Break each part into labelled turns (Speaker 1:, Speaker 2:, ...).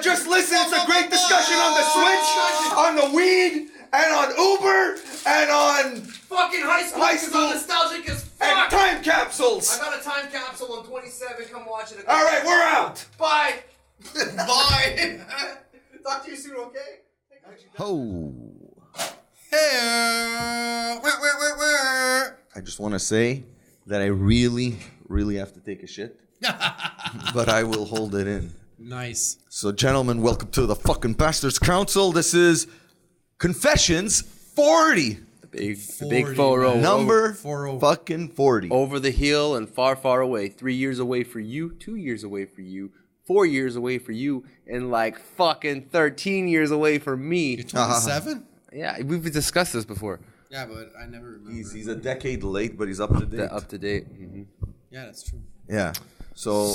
Speaker 1: just listen. It's a great discussion on the Switch, on the weed, and on Uber, and on
Speaker 2: fucking high school. Because I'm nostalgic as fuck.
Speaker 1: And time capsules.
Speaker 2: I got a time capsule on 27. Come watch it.
Speaker 1: All right, we're out.
Speaker 2: Bye. Bye. Talk to you soon, okay?
Speaker 1: Oh.
Speaker 3: Hey.
Speaker 1: I just want to say that I really have to take a shit. But I will hold it in.
Speaker 3: Nice.
Speaker 1: So, gentlemen, welcome to the fucking Bastards Council. This is Confessions 40.
Speaker 4: The big 4-0.
Speaker 1: Number
Speaker 3: 4-0.
Speaker 1: fucking 40.
Speaker 4: Over the hill and far, far away. 3 years away for you, 2 years away for you, 4 years away for you, and like fucking 13 years away for me.
Speaker 3: You're 27?
Speaker 4: Yeah, we've discussed this before.
Speaker 3: Yeah, but I never remember.
Speaker 1: He's a decade late, but he's up to date.
Speaker 4: Up to date. Mm-hmm.
Speaker 3: Yeah, that's true.
Speaker 1: Yeah. So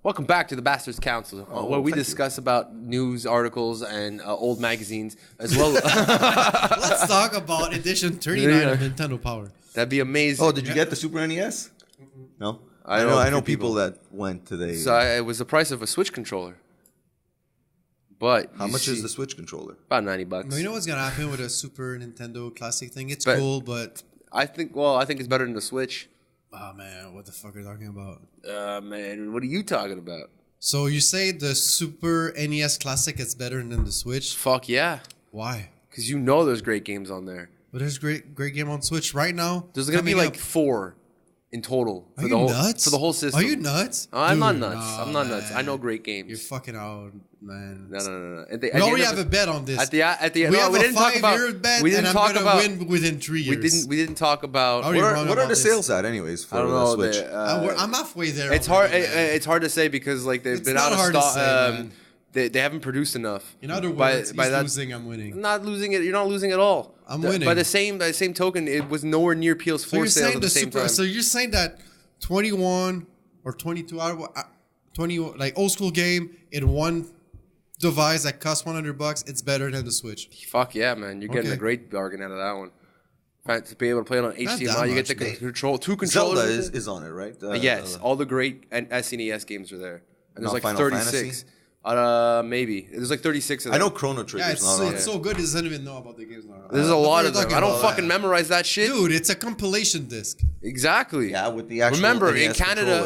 Speaker 4: welcome back to the Bastards Council, where we discuss about news articles and old magazines, as well.
Speaker 3: Let's talk about edition 39 of Nintendo Power.
Speaker 4: That'd be amazing.
Speaker 1: Oh, did you get the Super NES? No. I know people that went today.
Speaker 4: So it was the price of a Switch controller. But
Speaker 1: how much is the Switch controller?
Speaker 4: About $90.
Speaker 3: No, you know what's gonna happen with a Super Nintendo Classic thing? It's cool, but
Speaker 4: I think it's better than the Switch.
Speaker 3: Oh man, what the fuck are you talking about?
Speaker 4: Man, what are you talking about?
Speaker 3: So you say the Super NES Classic is better than the Switch?
Speaker 4: Fuck yeah.
Speaker 3: Why?
Speaker 4: Because you know there's great games on there.
Speaker 3: But there's great game on Switch right now.
Speaker 4: There's gonna be like 4 in total for the whole system.
Speaker 3: Are you nuts?
Speaker 4: I'm
Speaker 3: Dude,
Speaker 4: not nuts. I'm not nuts. I know great games.
Speaker 3: You're fucking out, man.
Speaker 4: No.
Speaker 3: We already have a bet on this.
Speaker 4: We have a 5-year bet, and I'm gonna win within 3 years. We didn't talk about.
Speaker 1: What are the sales at, anyways, for the Switch?
Speaker 3: I'm halfway there.
Speaker 4: It's hard. It's hard to say because like they've been out of stock. They haven't produced enoh.
Speaker 3: In other words, he's losing, I'm winning.
Speaker 4: Not losing it. You're not losing at all.
Speaker 3: I'm winning.
Speaker 4: By the same token, it was nowhere near PS4 sales at the same time.
Speaker 3: So you're saying that 21 or 22 20 like old school game in one device that costs $100, it's better than the Switch.
Speaker 4: Fuck yeah, man! You're getting a great bargain out of that one. To be able to play it on HDMI, you get the two controllers.
Speaker 1: Zelda is on it, right?
Speaker 4: Yes, all the great SNES games are there, and there's like
Speaker 1: Final
Speaker 4: 36.
Speaker 1: Fantasy?
Speaker 4: Maybe there's like 36 of them.
Speaker 1: I know Chrono Trigger's not on it.
Speaker 3: It's so good, he doesn't even know about the games now.
Speaker 4: There's a lot of them. I don't fucking memorize that shit,
Speaker 3: dude. It's a compilation disc.
Speaker 4: Exactly.
Speaker 1: Yeah, with the actual.
Speaker 4: Remember,
Speaker 1: NES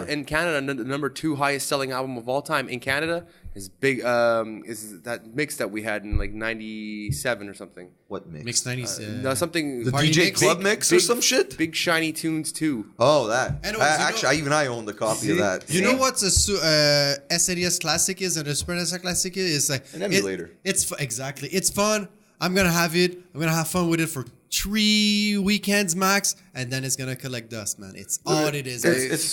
Speaker 4: in Canada, the number 2 highest selling album of all time in Canada is big. Is that mix that we had in like '97 or something?
Speaker 1: What mix?
Speaker 3: Mix 97.
Speaker 4: No, something.
Speaker 1: The DJ Club mix or some shit.
Speaker 4: Big Shiny Tunes 2.
Speaker 1: Oh, that.
Speaker 3: Anyways,
Speaker 1: actually, I own the copy of that.
Speaker 3: You know what a SNES Classic is and a Super NES Classic is? It's like
Speaker 1: an emulator.
Speaker 3: Exactly. It's fun. I'm gonna have it. I'm gonna have fun with it for 3 weekends max, and then it's gonna collect dust, man. It's all it is.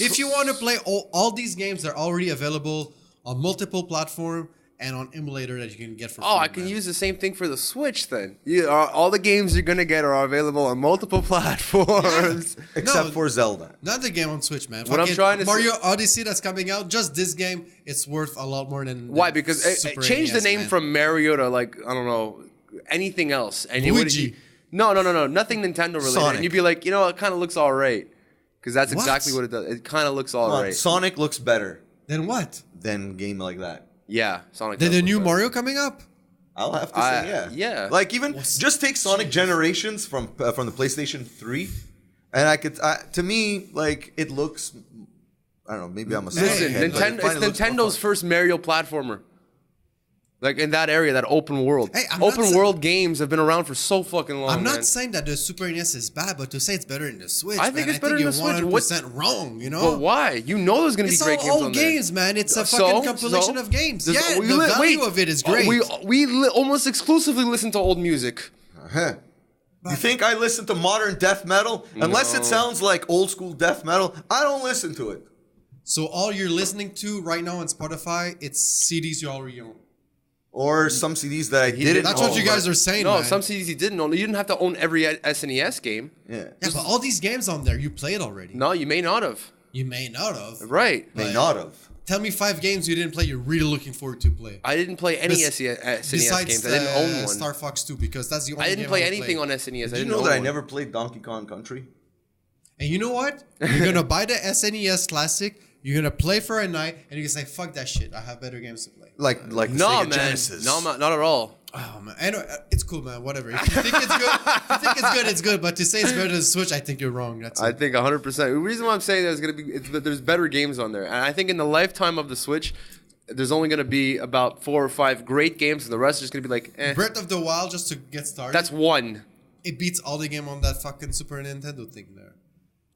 Speaker 3: If you want to play all these games, they're already available on multiple platforms and on emulator that you can get for free.
Speaker 4: Oh, I can use the same thing for the Switch then. All the games you're gonna get are available on multiple platforms.
Speaker 3: Yeah.
Speaker 1: Except for Zelda.
Speaker 3: Not the game on Switch, man.
Speaker 4: What I'm trying to
Speaker 3: Mario Odyssey that's coming out, just this game, it's worth a lot more than
Speaker 4: why? Because change the name from Mario to like, I don't know, anything else. And
Speaker 3: Luigi.
Speaker 4: No. Nothing Nintendo related.
Speaker 1: Sonic.
Speaker 4: And you'd be like, it kind of looks all right. Because that's exactly what it does. It kind of looks all right.
Speaker 1: Sonic looks better
Speaker 3: Then what?
Speaker 1: than a game like that.
Speaker 4: Yeah, Sonic.
Speaker 3: Then the
Speaker 4: does
Speaker 3: new
Speaker 4: look better.
Speaker 3: Mario coming up?
Speaker 1: I'll have to say, yeah.
Speaker 4: Yeah.
Speaker 1: Like even just take Sonic Generations from the PlayStation 3, and to me, like it looks. I don't know. Maybe I'm a
Speaker 4: Listen,
Speaker 1: head, but it finally looks more
Speaker 4: Nintendo's
Speaker 1: fun.
Speaker 4: first Mario platformer. Like in that area, that open world.
Speaker 3: Hey,
Speaker 4: open world games have been around for so fucking long.
Speaker 3: I'm not
Speaker 4: man.
Speaker 3: saying that the Super NES is bad, but to say it's better than the Switch,
Speaker 4: I think it's better than the Switch.
Speaker 3: You're 100% wrong, you know?
Speaker 4: But why? You know there's gonna be
Speaker 3: It's
Speaker 4: great
Speaker 3: all
Speaker 4: games on
Speaker 3: old
Speaker 4: there.
Speaker 3: games, man. It's a fucking compilation of games.
Speaker 4: There's-
Speaker 3: Yeah, the value of it is great.
Speaker 4: We almost exclusively listen to old music.
Speaker 1: You think I listen to modern death metal? Unless it sounds like old school death metal, I don't listen to it.
Speaker 3: So all you're listening to right now on Spotify, it's CDs you already own.
Speaker 1: Or some CDs that I didn't.
Speaker 3: That's what you guys are saying,
Speaker 4: No,
Speaker 3: man.
Speaker 4: some CDs you didn't own. You didn't have to own every SNES game.
Speaker 1: Yeah.
Speaker 3: Yeah, but all these games on there, you played already.
Speaker 4: No, you may not have.
Speaker 3: You may not have.
Speaker 4: Right.
Speaker 1: May not have.
Speaker 3: Tell me 5 games you didn't play you're really looking forward to play.
Speaker 4: I didn't play any SNES
Speaker 3: Besides
Speaker 4: games. I didn't own one.
Speaker 3: Star Fox 2, because that's the only
Speaker 4: I didn't
Speaker 3: game
Speaker 4: play
Speaker 3: I
Speaker 4: anything
Speaker 3: played.
Speaker 4: on SNES.
Speaker 1: Did you know that I never played Donkey Kong Country?
Speaker 3: And you know what? You're going to buy the SNES Classic. You're gonna play for a night, and you can say, "Fuck that shit. I have better games to play."
Speaker 1: Like the
Speaker 4: No,
Speaker 1: Sega
Speaker 4: man.
Speaker 1: Genesis.
Speaker 4: No, not at all.
Speaker 3: Oh man, anyway, it's cool, man. Whatever. If you think it's good, it's good. But to say it's better than the Switch, I think you're wrong. That's
Speaker 4: I
Speaker 3: it.
Speaker 4: think 100%. The reason why I'm saying that is going to be it's that there's better games on there, and I think in the lifetime of the Switch, there's only going to be about 4 or 5 great games, and the rest is just going to be like, eh.
Speaker 3: Breath of the Wild, just to get started.
Speaker 4: That's one.
Speaker 3: It beats all the game on that fucking Super Nintendo thing there.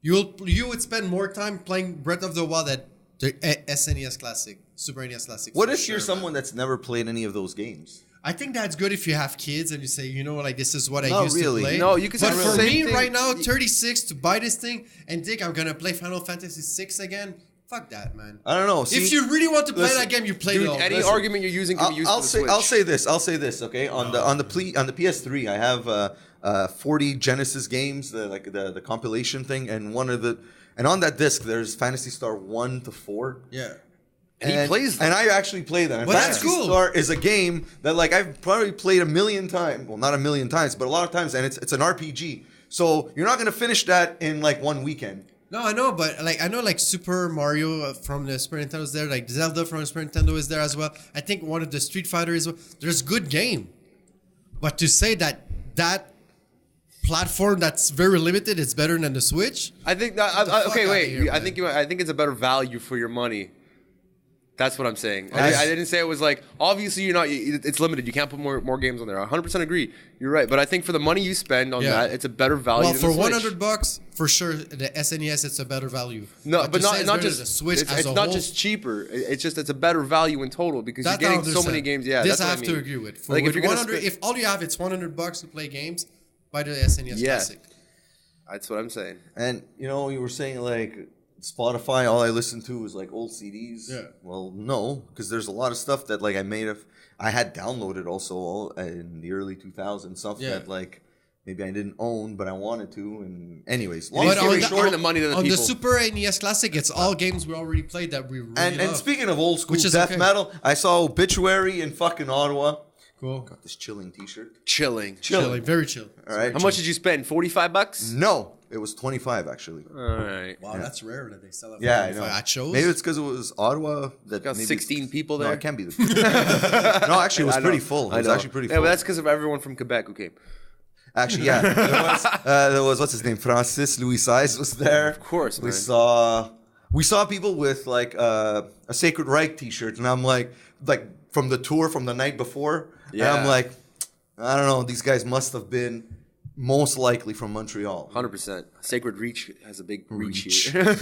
Speaker 3: You would spend more time playing Breath of the Wild at the SNES Classic, Super NES Classic.
Speaker 1: What
Speaker 3: for
Speaker 1: if you're
Speaker 3: sure,
Speaker 1: someone
Speaker 3: man.
Speaker 1: that's never played any of those games?
Speaker 3: I think that's good if you have kids and you say, you know what, like this is what I
Speaker 1: Not
Speaker 3: used
Speaker 1: really.
Speaker 3: to play.
Speaker 4: No, you can
Speaker 3: But
Speaker 4: say the
Speaker 3: for
Speaker 4: same
Speaker 3: me
Speaker 4: thing.
Speaker 3: right now, 36 to buy this thing and think I'm gonna play Final Fantasy 6 again. Fuck that, man.
Speaker 1: I don't know. See,
Speaker 3: If you really want to play
Speaker 1: listen,
Speaker 3: that game, you play
Speaker 4: Dude,
Speaker 3: it all.
Speaker 4: any
Speaker 3: Listen.
Speaker 4: argument you're using can be used for the Switch.
Speaker 1: I'll say this. Okay, on the PS3, I have 40 Genesis games, the compilation thing, and on that disc there's Phantasy Star 1 to 4.
Speaker 3: Yeah.
Speaker 4: And he plays them.
Speaker 1: And I actually play them. And
Speaker 3: Well, that's
Speaker 1: Phantasy
Speaker 3: cool.
Speaker 1: Star is a game that like I've probably played a million times. Well, not a million times, but a lot of times, and it's an RPG. So you're not gonna finish that in like one weekend.
Speaker 3: No, I know, but like I know, like Super Mario from the Super Nintendo is there, like Zelda from the Super Nintendo is there as well. I think one of the Street Fighter is. There's good game, but to say that platform that's very limited, it's better than the Switch.
Speaker 4: I think that.
Speaker 3: fuck
Speaker 4: Okay,
Speaker 3: outta
Speaker 4: wait.
Speaker 3: here,
Speaker 4: I
Speaker 3: man.
Speaker 4: think it's a better value for your money. That's what I'm saying.
Speaker 1: Nice.
Speaker 4: I didn't say it was like obviously you're not. It's limited. You can't put more games on there. 100% agree. You're right. But I think for the money you spend on
Speaker 3: Yeah.
Speaker 4: that, it's a better value.
Speaker 3: Well,
Speaker 4: than
Speaker 3: for
Speaker 4: the Switch.
Speaker 3: $100, for sure, the SNES it's a better value.
Speaker 4: No, but
Speaker 3: to say
Speaker 4: not
Speaker 3: it's
Speaker 4: not
Speaker 3: better
Speaker 4: just
Speaker 3: than the Switch
Speaker 4: It's,
Speaker 3: as
Speaker 4: it's
Speaker 3: a
Speaker 4: not
Speaker 3: whole,
Speaker 4: just cheaper. It's just it's a better value in total because
Speaker 3: that
Speaker 4: you're
Speaker 3: I
Speaker 4: getting so many
Speaker 3: understand.
Speaker 4: games. Yeah,
Speaker 3: this
Speaker 4: that's
Speaker 3: I
Speaker 4: what
Speaker 3: have
Speaker 4: I
Speaker 3: to
Speaker 4: mean.
Speaker 3: agree with. For
Speaker 4: Like, if
Speaker 3: with
Speaker 4: you're gonna
Speaker 3: 100,
Speaker 4: spend-
Speaker 3: if all you have it's $100 to play games, buy the SNES
Speaker 4: Yeah.
Speaker 3: Classic.
Speaker 4: That's what I'm saying.
Speaker 1: And you were saying like Spotify, all I listen to is like old CDs.
Speaker 3: Yeah.
Speaker 1: Well, no, because there's a lot of stuff that like I had downloaded also in the early 2000s, stuff
Speaker 3: Yeah.
Speaker 1: that like maybe I didn't own but I wanted to. And anyways, long
Speaker 4: But
Speaker 1: story
Speaker 4: on
Speaker 1: short.
Speaker 4: the money to the
Speaker 3: on
Speaker 4: people.
Speaker 3: the Super NES Classic, it's all games we already played that we really
Speaker 1: And
Speaker 3: love.
Speaker 1: speaking of old school
Speaker 3: Which is
Speaker 1: death
Speaker 3: okay.
Speaker 1: metal, I saw Obituary in fucking Ottawa.
Speaker 3: Cool.
Speaker 1: Got this chilling T-shirt.
Speaker 4: Chilling.
Speaker 3: Chilling, very chill.
Speaker 1: All right.
Speaker 4: How much did you spend? $45?
Speaker 1: No, it was 25 actually.
Speaker 4: All right.
Speaker 3: Wow, that's rare that they sell it.
Speaker 1: Yeah, I
Speaker 3: for
Speaker 1: know.
Speaker 3: at shows.
Speaker 1: Maybe it's because it was Ottawa. That
Speaker 4: Got
Speaker 1: maybe
Speaker 4: 16 people
Speaker 1: No,
Speaker 4: there.
Speaker 1: it can't be. No, actually, it was
Speaker 4: I know.
Speaker 1: pretty full. It
Speaker 4: I
Speaker 1: was
Speaker 4: know.
Speaker 1: actually pretty
Speaker 4: Yeah,
Speaker 1: full.
Speaker 4: but that's because of everyone from Quebec who came.
Speaker 1: Actually, yeah. There was what's his name? Francis Louis Size was there. Of
Speaker 4: course,
Speaker 1: we
Speaker 4: man.
Speaker 1: saw people with like a Sacred Reich T-shirt, and I'm like from the tour from the night before.
Speaker 4: Yeah.
Speaker 1: And I'm like, I don't know. These guys must have been most likely from Montreal.
Speaker 4: 100%. Sacred Reach has a big reach here.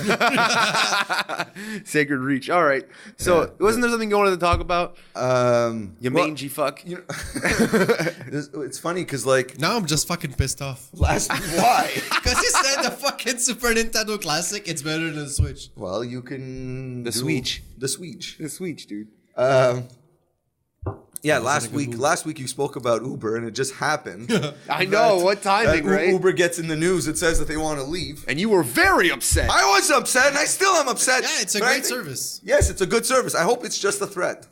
Speaker 4: Sacred Reach. All right. So, wasn't there something you wanted to talk about? You
Speaker 1: well,
Speaker 4: mangy fuck.
Speaker 1: It's funny because like
Speaker 3: Now I'm just fucking pissed off.
Speaker 1: last why?
Speaker 3: Because you said the fucking Super Nintendo Classic, it's better than the Switch.
Speaker 1: Well, you can
Speaker 4: The Switch.
Speaker 1: The Switch.
Speaker 4: The Switch, dude.
Speaker 1: Yeah, last week you spoke about Uber, and it just happened.
Speaker 4: I know. What timing, right?
Speaker 1: Uber gets in the news. It says that they want to leave.
Speaker 4: And you were very upset.
Speaker 1: I was upset, and I still am upset.
Speaker 3: Yeah, it's a
Speaker 1: but I
Speaker 3: great
Speaker 1: think-
Speaker 3: service.
Speaker 1: Yes, it's a good service. I hope it's just a threat.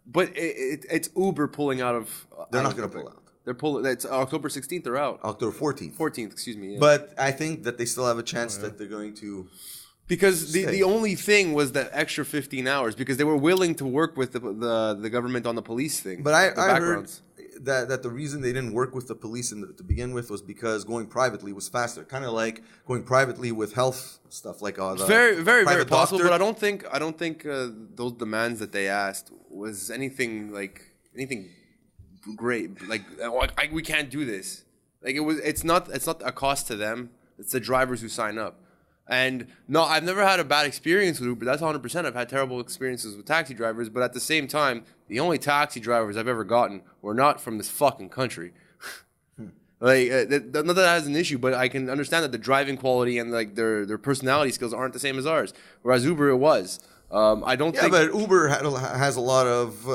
Speaker 4: But it's Uber pulling out of.
Speaker 1: They're
Speaker 4: out
Speaker 1: not
Speaker 4: of
Speaker 1: going to
Speaker 4: Quebec.
Speaker 1: pull out.
Speaker 4: They're pulling. It's October 16th. They're out.
Speaker 1: October 14th.
Speaker 4: 14th. Excuse me. Yeah.
Speaker 1: But I think that they still have a chance that they're going to.
Speaker 4: Because
Speaker 1: Stay.
Speaker 4: the only thing was that extra 15 hours because they were willing to work with the government on the police thing.
Speaker 1: But I
Speaker 4: the
Speaker 1: heard
Speaker 4: backgrounds.
Speaker 1: that the reason they didn't work with the police to begin with was because going privately was faster. Kind of like going privately with health stuff, like the
Speaker 4: Very
Speaker 1: private
Speaker 4: possible.
Speaker 1: doctor.
Speaker 4: But I don't think those demands that they asked was anything great. Like we can't do this. Like it's not a cost to them. It's the drivers who sign up. And no, I've never had a bad experience with Uber. That's 100%. I've had terrible experiences with taxi drivers, but at the same time, the only taxi drivers I've ever gotten were not from this fucking country. Like, not that that has an issue, but I can understand that the driving quality and like their personality skills aren't the same as ours. Whereas Uber, it was. I don't
Speaker 1: Yeah,
Speaker 4: think.
Speaker 1: but Uber has a lot of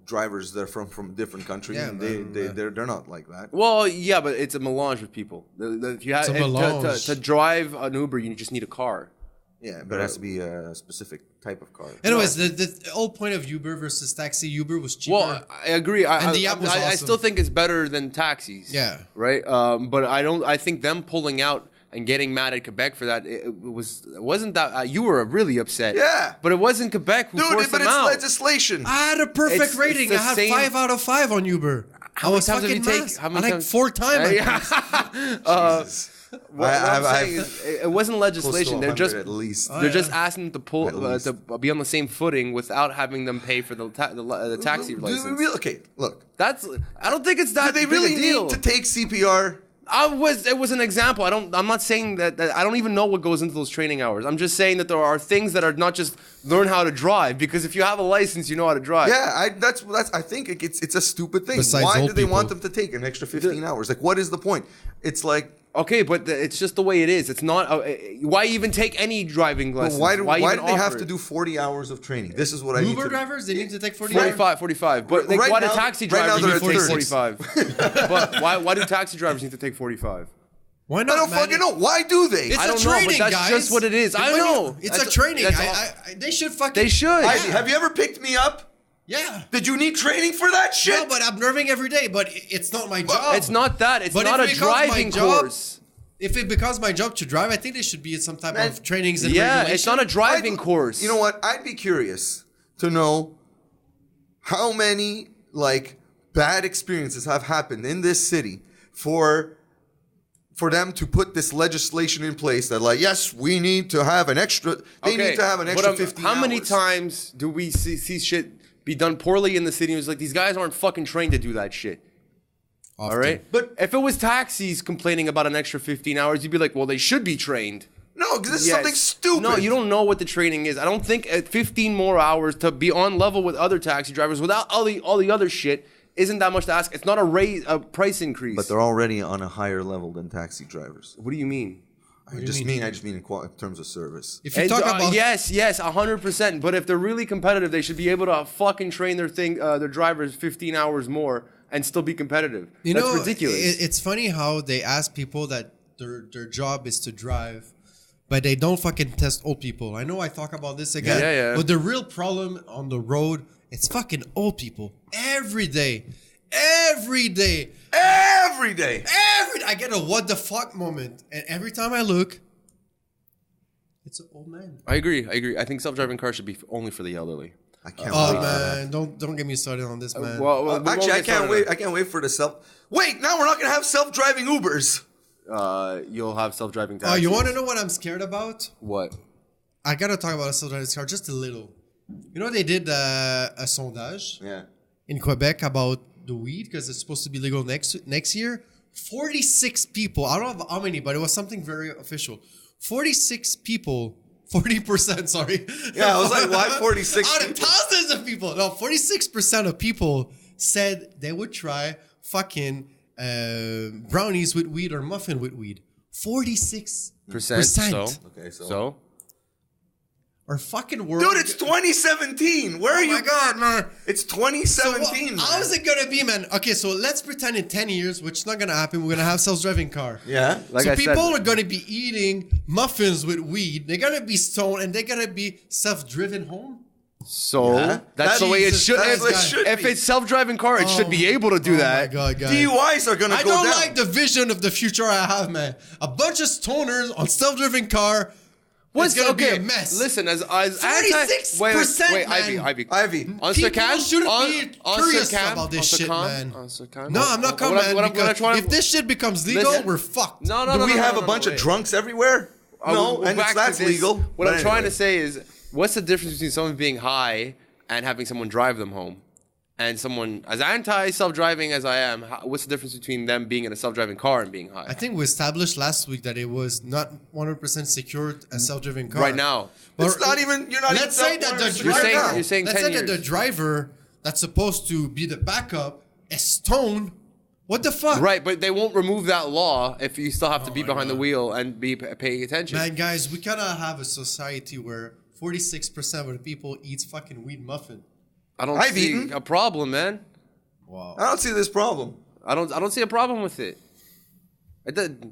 Speaker 1: drivers that are from a different country,
Speaker 3: Yeah,
Speaker 1: and
Speaker 3: man,
Speaker 1: they're not like that.
Speaker 4: Well, yeah, but it's a melange with people. If you have
Speaker 3: It's a melange.
Speaker 4: to drive an Uber, you just need a car.
Speaker 1: Yeah, but it has to be a specific type of car.
Speaker 3: Anyways, the whole point of Uber versus taxi, Uber was cheaper.
Speaker 4: Well, I agree.
Speaker 3: And the app was
Speaker 4: I
Speaker 3: awesome.
Speaker 4: still think it's better than taxis.
Speaker 3: Yeah.
Speaker 4: Right. But I don't. I think them pulling out and getting mad at Quebec for that, it wasn't that you were really upset.
Speaker 1: Yeah.
Speaker 4: But it wasn't Quebec who forced
Speaker 1: but
Speaker 4: them
Speaker 1: it's
Speaker 4: out.
Speaker 1: legislation.
Speaker 3: I had a perfect
Speaker 4: It's
Speaker 3: rating.
Speaker 4: the
Speaker 3: I had
Speaker 4: same-
Speaker 3: 5 out of 5 on Uber.
Speaker 4: How
Speaker 3: I
Speaker 4: many
Speaker 3: was
Speaker 4: times have you
Speaker 3: fucking
Speaker 4: take-
Speaker 3: mad.
Speaker 4: how many
Speaker 3: I
Speaker 4: times-
Speaker 3: 4 times.
Speaker 1: Jesus.
Speaker 4: What I'm saying is, it wasn't
Speaker 1: Close to
Speaker 4: legislation. They're
Speaker 1: 100
Speaker 4: just
Speaker 1: at least.
Speaker 4: they're just asking to
Speaker 1: At least.
Speaker 4: to be on the same footing without having them pay for the taxi
Speaker 1: Do we
Speaker 4: license.
Speaker 1: really, okay, look.
Speaker 4: That's I don't think it's
Speaker 1: Do
Speaker 4: that
Speaker 1: they
Speaker 4: big
Speaker 1: really
Speaker 4: a deal.
Speaker 1: need to take CPR?
Speaker 4: It was an example. I'm not saying that I don't even know what goes into those training hours. I'm just saying that there are things that are not just learn how to drive, because if you have a license, you know how to drive.
Speaker 1: Yeah, that's. I think it's a stupid thing.
Speaker 3: Besides
Speaker 1: Why
Speaker 3: old
Speaker 1: do they want
Speaker 3: people.
Speaker 1: them to take an extra 15 hours? Like, what is the point? It's like,
Speaker 4: Okay, but it's just the way it is. It's not. Why even take any driving lessons?
Speaker 1: why do
Speaker 4: even
Speaker 1: they have
Speaker 4: offer
Speaker 1: to
Speaker 4: it?
Speaker 1: do 40 hours of training? This is what I need
Speaker 3: Uber
Speaker 1: to.
Speaker 3: drivers, they need to take 40 hours.
Speaker 4: 45. But like,
Speaker 1: Right
Speaker 4: why do
Speaker 1: now-
Speaker 4: taxi
Speaker 1: right now
Speaker 4: drivers
Speaker 1: they're
Speaker 4: need
Speaker 1: at
Speaker 4: to take
Speaker 1: 36.
Speaker 4: 45? But why do taxi drivers need to take 45?
Speaker 3: Why
Speaker 1: I
Speaker 3: not?
Speaker 1: don't
Speaker 3: man?
Speaker 1: fucking know. Why do they?
Speaker 3: It's
Speaker 4: I
Speaker 3: a
Speaker 4: don't know, but
Speaker 3: training,
Speaker 4: that's
Speaker 3: guys.
Speaker 4: just what it is. I
Speaker 3: When you-
Speaker 4: know.
Speaker 3: It's
Speaker 4: That's-
Speaker 3: a training.
Speaker 4: that's
Speaker 3: They should fucking.
Speaker 4: They should.
Speaker 1: Ivy, have you ever picked me up?
Speaker 3: Yeah.
Speaker 1: Did you need training for that shit?
Speaker 3: No, but I'm nerving every day. But it's not my job.
Speaker 4: It's not that. It's
Speaker 3: But
Speaker 4: not
Speaker 3: if
Speaker 4: a
Speaker 3: it becomes my
Speaker 4: driving
Speaker 3: job-
Speaker 4: course.
Speaker 3: If it becomes my job to drive, I think there should be some type
Speaker 1: Man,
Speaker 3: of trainings and
Speaker 4: Yeah,
Speaker 3: regulation.
Speaker 4: it's not a driving course.
Speaker 1: You know what? I'd be curious to know how many like bad experiences have happened in this city for them to put this legislation in place that, like, yes, we need to have an extra. They need to have an
Speaker 4: but,
Speaker 1: extra 15
Speaker 4: How many
Speaker 1: hours.
Speaker 4: times do we see shit be done poorly in the city? It's like these guys aren't fucking trained to do that shit. All right,
Speaker 1: But-
Speaker 4: if it was taxis complaining about an extra 15 hours, you'd be like, well, they should be trained.
Speaker 1: No, because this is
Speaker 4: Yes.
Speaker 1: something stupid.
Speaker 4: No, you don't know what the training is. I don't think 15 more hours to be on level with other taxi drivers without all the other shit isn't that much to ask. It's not a price increase.
Speaker 1: But they're already on a higher level than taxi drivers.
Speaker 4: What do you mean?
Speaker 1: I just mean in terms of service.
Speaker 3: If you
Speaker 4: And,
Speaker 3: talk about
Speaker 4: yes, 100%. But if they're really competitive, they should be able to fucking train their drivers 15 hours more and still be competitive.
Speaker 3: You
Speaker 4: That's
Speaker 3: know,
Speaker 4: ridiculous.
Speaker 3: It's funny how they ask people that their job is to drive, but they don't fucking test old people. I know I talk about this again,
Speaker 4: Yeah.
Speaker 3: but the real problem on the road, it's fucking old people. Every day. I get a what the fuck moment. And every time I look, it's an old man.
Speaker 4: I agree. I think self-driving cars should be only for the elderly.
Speaker 1: I can't
Speaker 3: Oh
Speaker 1: wait.
Speaker 3: man, don't get me started on this, man.
Speaker 4: Well, we won't
Speaker 1: Actually, I
Speaker 4: get
Speaker 1: can't
Speaker 4: started
Speaker 1: wait. I can't wait for the self. Wait, now we're not gonna have self-driving Ubers.
Speaker 4: You'll have self-driving
Speaker 3: Oh,
Speaker 4: taxis.
Speaker 3: you want to know what I'm scared about?
Speaker 4: What?
Speaker 3: I gotta talk about a self-driving car just a little. You know, they did a sondage
Speaker 1: Yeah.
Speaker 3: in Quebec about the weed because it's supposed to be legal next year. 46 people. I don't know how many, but it was something very official. 46 people. 40%, sorry.
Speaker 1: Yeah, I was like, why 46
Speaker 3: Out of
Speaker 1: people?
Speaker 3: thousands of people. No, 46% of people said they would try fucking brownies with weed or muffin with weed. 46%.
Speaker 4: So?
Speaker 1: Okay,
Speaker 4: So?
Speaker 3: Our fucking world.
Speaker 1: Dude, it's 2017. Where are
Speaker 3: Oh
Speaker 1: you
Speaker 3: my God, man.
Speaker 1: It's
Speaker 3: So what-
Speaker 1: 2017.
Speaker 3: how is it gonna be, man? Okay, so let's pretend in 10 years, which is not gonna happen, we're gonna have self-driving car.
Speaker 1: Yeah.
Speaker 4: Like
Speaker 3: so
Speaker 4: I
Speaker 3: people
Speaker 4: said,
Speaker 3: are gonna be eating muffins with weed. They're gonna be stoned and they're gonna be self-driven home.
Speaker 4: so
Speaker 1: Yeah.
Speaker 4: that's the way it
Speaker 3: Jesus
Speaker 4: should.
Speaker 3: Christ,
Speaker 4: If,
Speaker 1: what it should
Speaker 4: if
Speaker 1: be.
Speaker 4: it's self-driving car, it should be able to do
Speaker 3: Oh
Speaker 4: that.
Speaker 3: my God, guys.
Speaker 1: DUIs are gonna
Speaker 3: I
Speaker 1: go
Speaker 3: don't
Speaker 1: down.
Speaker 3: like the vision of the future I have, man. A bunch of stoners on self-driven car. It's gonna be a mess.
Speaker 4: Listen, as
Speaker 3: 46%,
Speaker 4: wait,
Speaker 3: man.
Speaker 4: Ivy.
Speaker 1: Ivy.
Speaker 4: On
Speaker 3: People
Speaker 4: Sarkaz?
Speaker 3: shouldn't
Speaker 4: On-
Speaker 3: be
Speaker 4: on
Speaker 3: curious
Speaker 4: Sarkaz?
Speaker 3: about this
Speaker 4: On
Speaker 3: shit,
Speaker 4: Sarkaz?
Speaker 3: man.
Speaker 4: On Sarkaz?
Speaker 3: No, I'm not coming,
Speaker 4: What
Speaker 3: man.
Speaker 4: I'm
Speaker 3: Because
Speaker 4: trying to-
Speaker 3: if this shit becomes legal,
Speaker 4: Listen.
Speaker 3: we're fucked.
Speaker 4: No,
Speaker 1: Do we have
Speaker 4: no,
Speaker 1: a bunch
Speaker 4: wait.
Speaker 1: of drunks everywhere? No,
Speaker 4: We're
Speaker 1: and
Speaker 4: back
Speaker 1: it's
Speaker 4: to
Speaker 1: that's
Speaker 4: this.
Speaker 1: legal.
Speaker 4: What
Speaker 1: But
Speaker 4: I'm trying
Speaker 1: anyway.
Speaker 4: to say is, what's the difference between someone being high and having someone drive them home? And someone as anti-self-driving as I am, what's the difference between them being in a self-driving car and being high?
Speaker 3: I think we established last week that it was not 100% secured a self-driven car.
Speaker 4: Right now.
Speaker 1: It's not even. You're not.
Speaker 3: Let's
Speaker 1: even
Speaker 3: say that the
Speaker 1: self-driving
Speaker 4: You're saying-
Speaker 3: driver,
Speaker 4: you're saying
Speaker 3: let's
Speaker 4: 10
Speaker 3: say that the
Speaker 4: years.
Speaker 3: driver that's supposed to be the backup is stoned. What the fuck?
Speaker 4: Right, but they won't remove that law if you still have to be
Speaker 3: my
Speaker 4: behind the
Speaker 3: God.
Speaker 4: wheel and be paying attention.
Speaker 3: Man, guys, we cannot have a society where 46% of the people eats fucking weed muffin.
Speaker 4: I don't
Speaker 1: I've
Speaker 4: see
Speaker 1: eaten.
Speaker 4: a problem, man.
Speaker 3: Wow.
Speaker 1: I don't see this problem.
Speaker 4: I don't see a problem with it.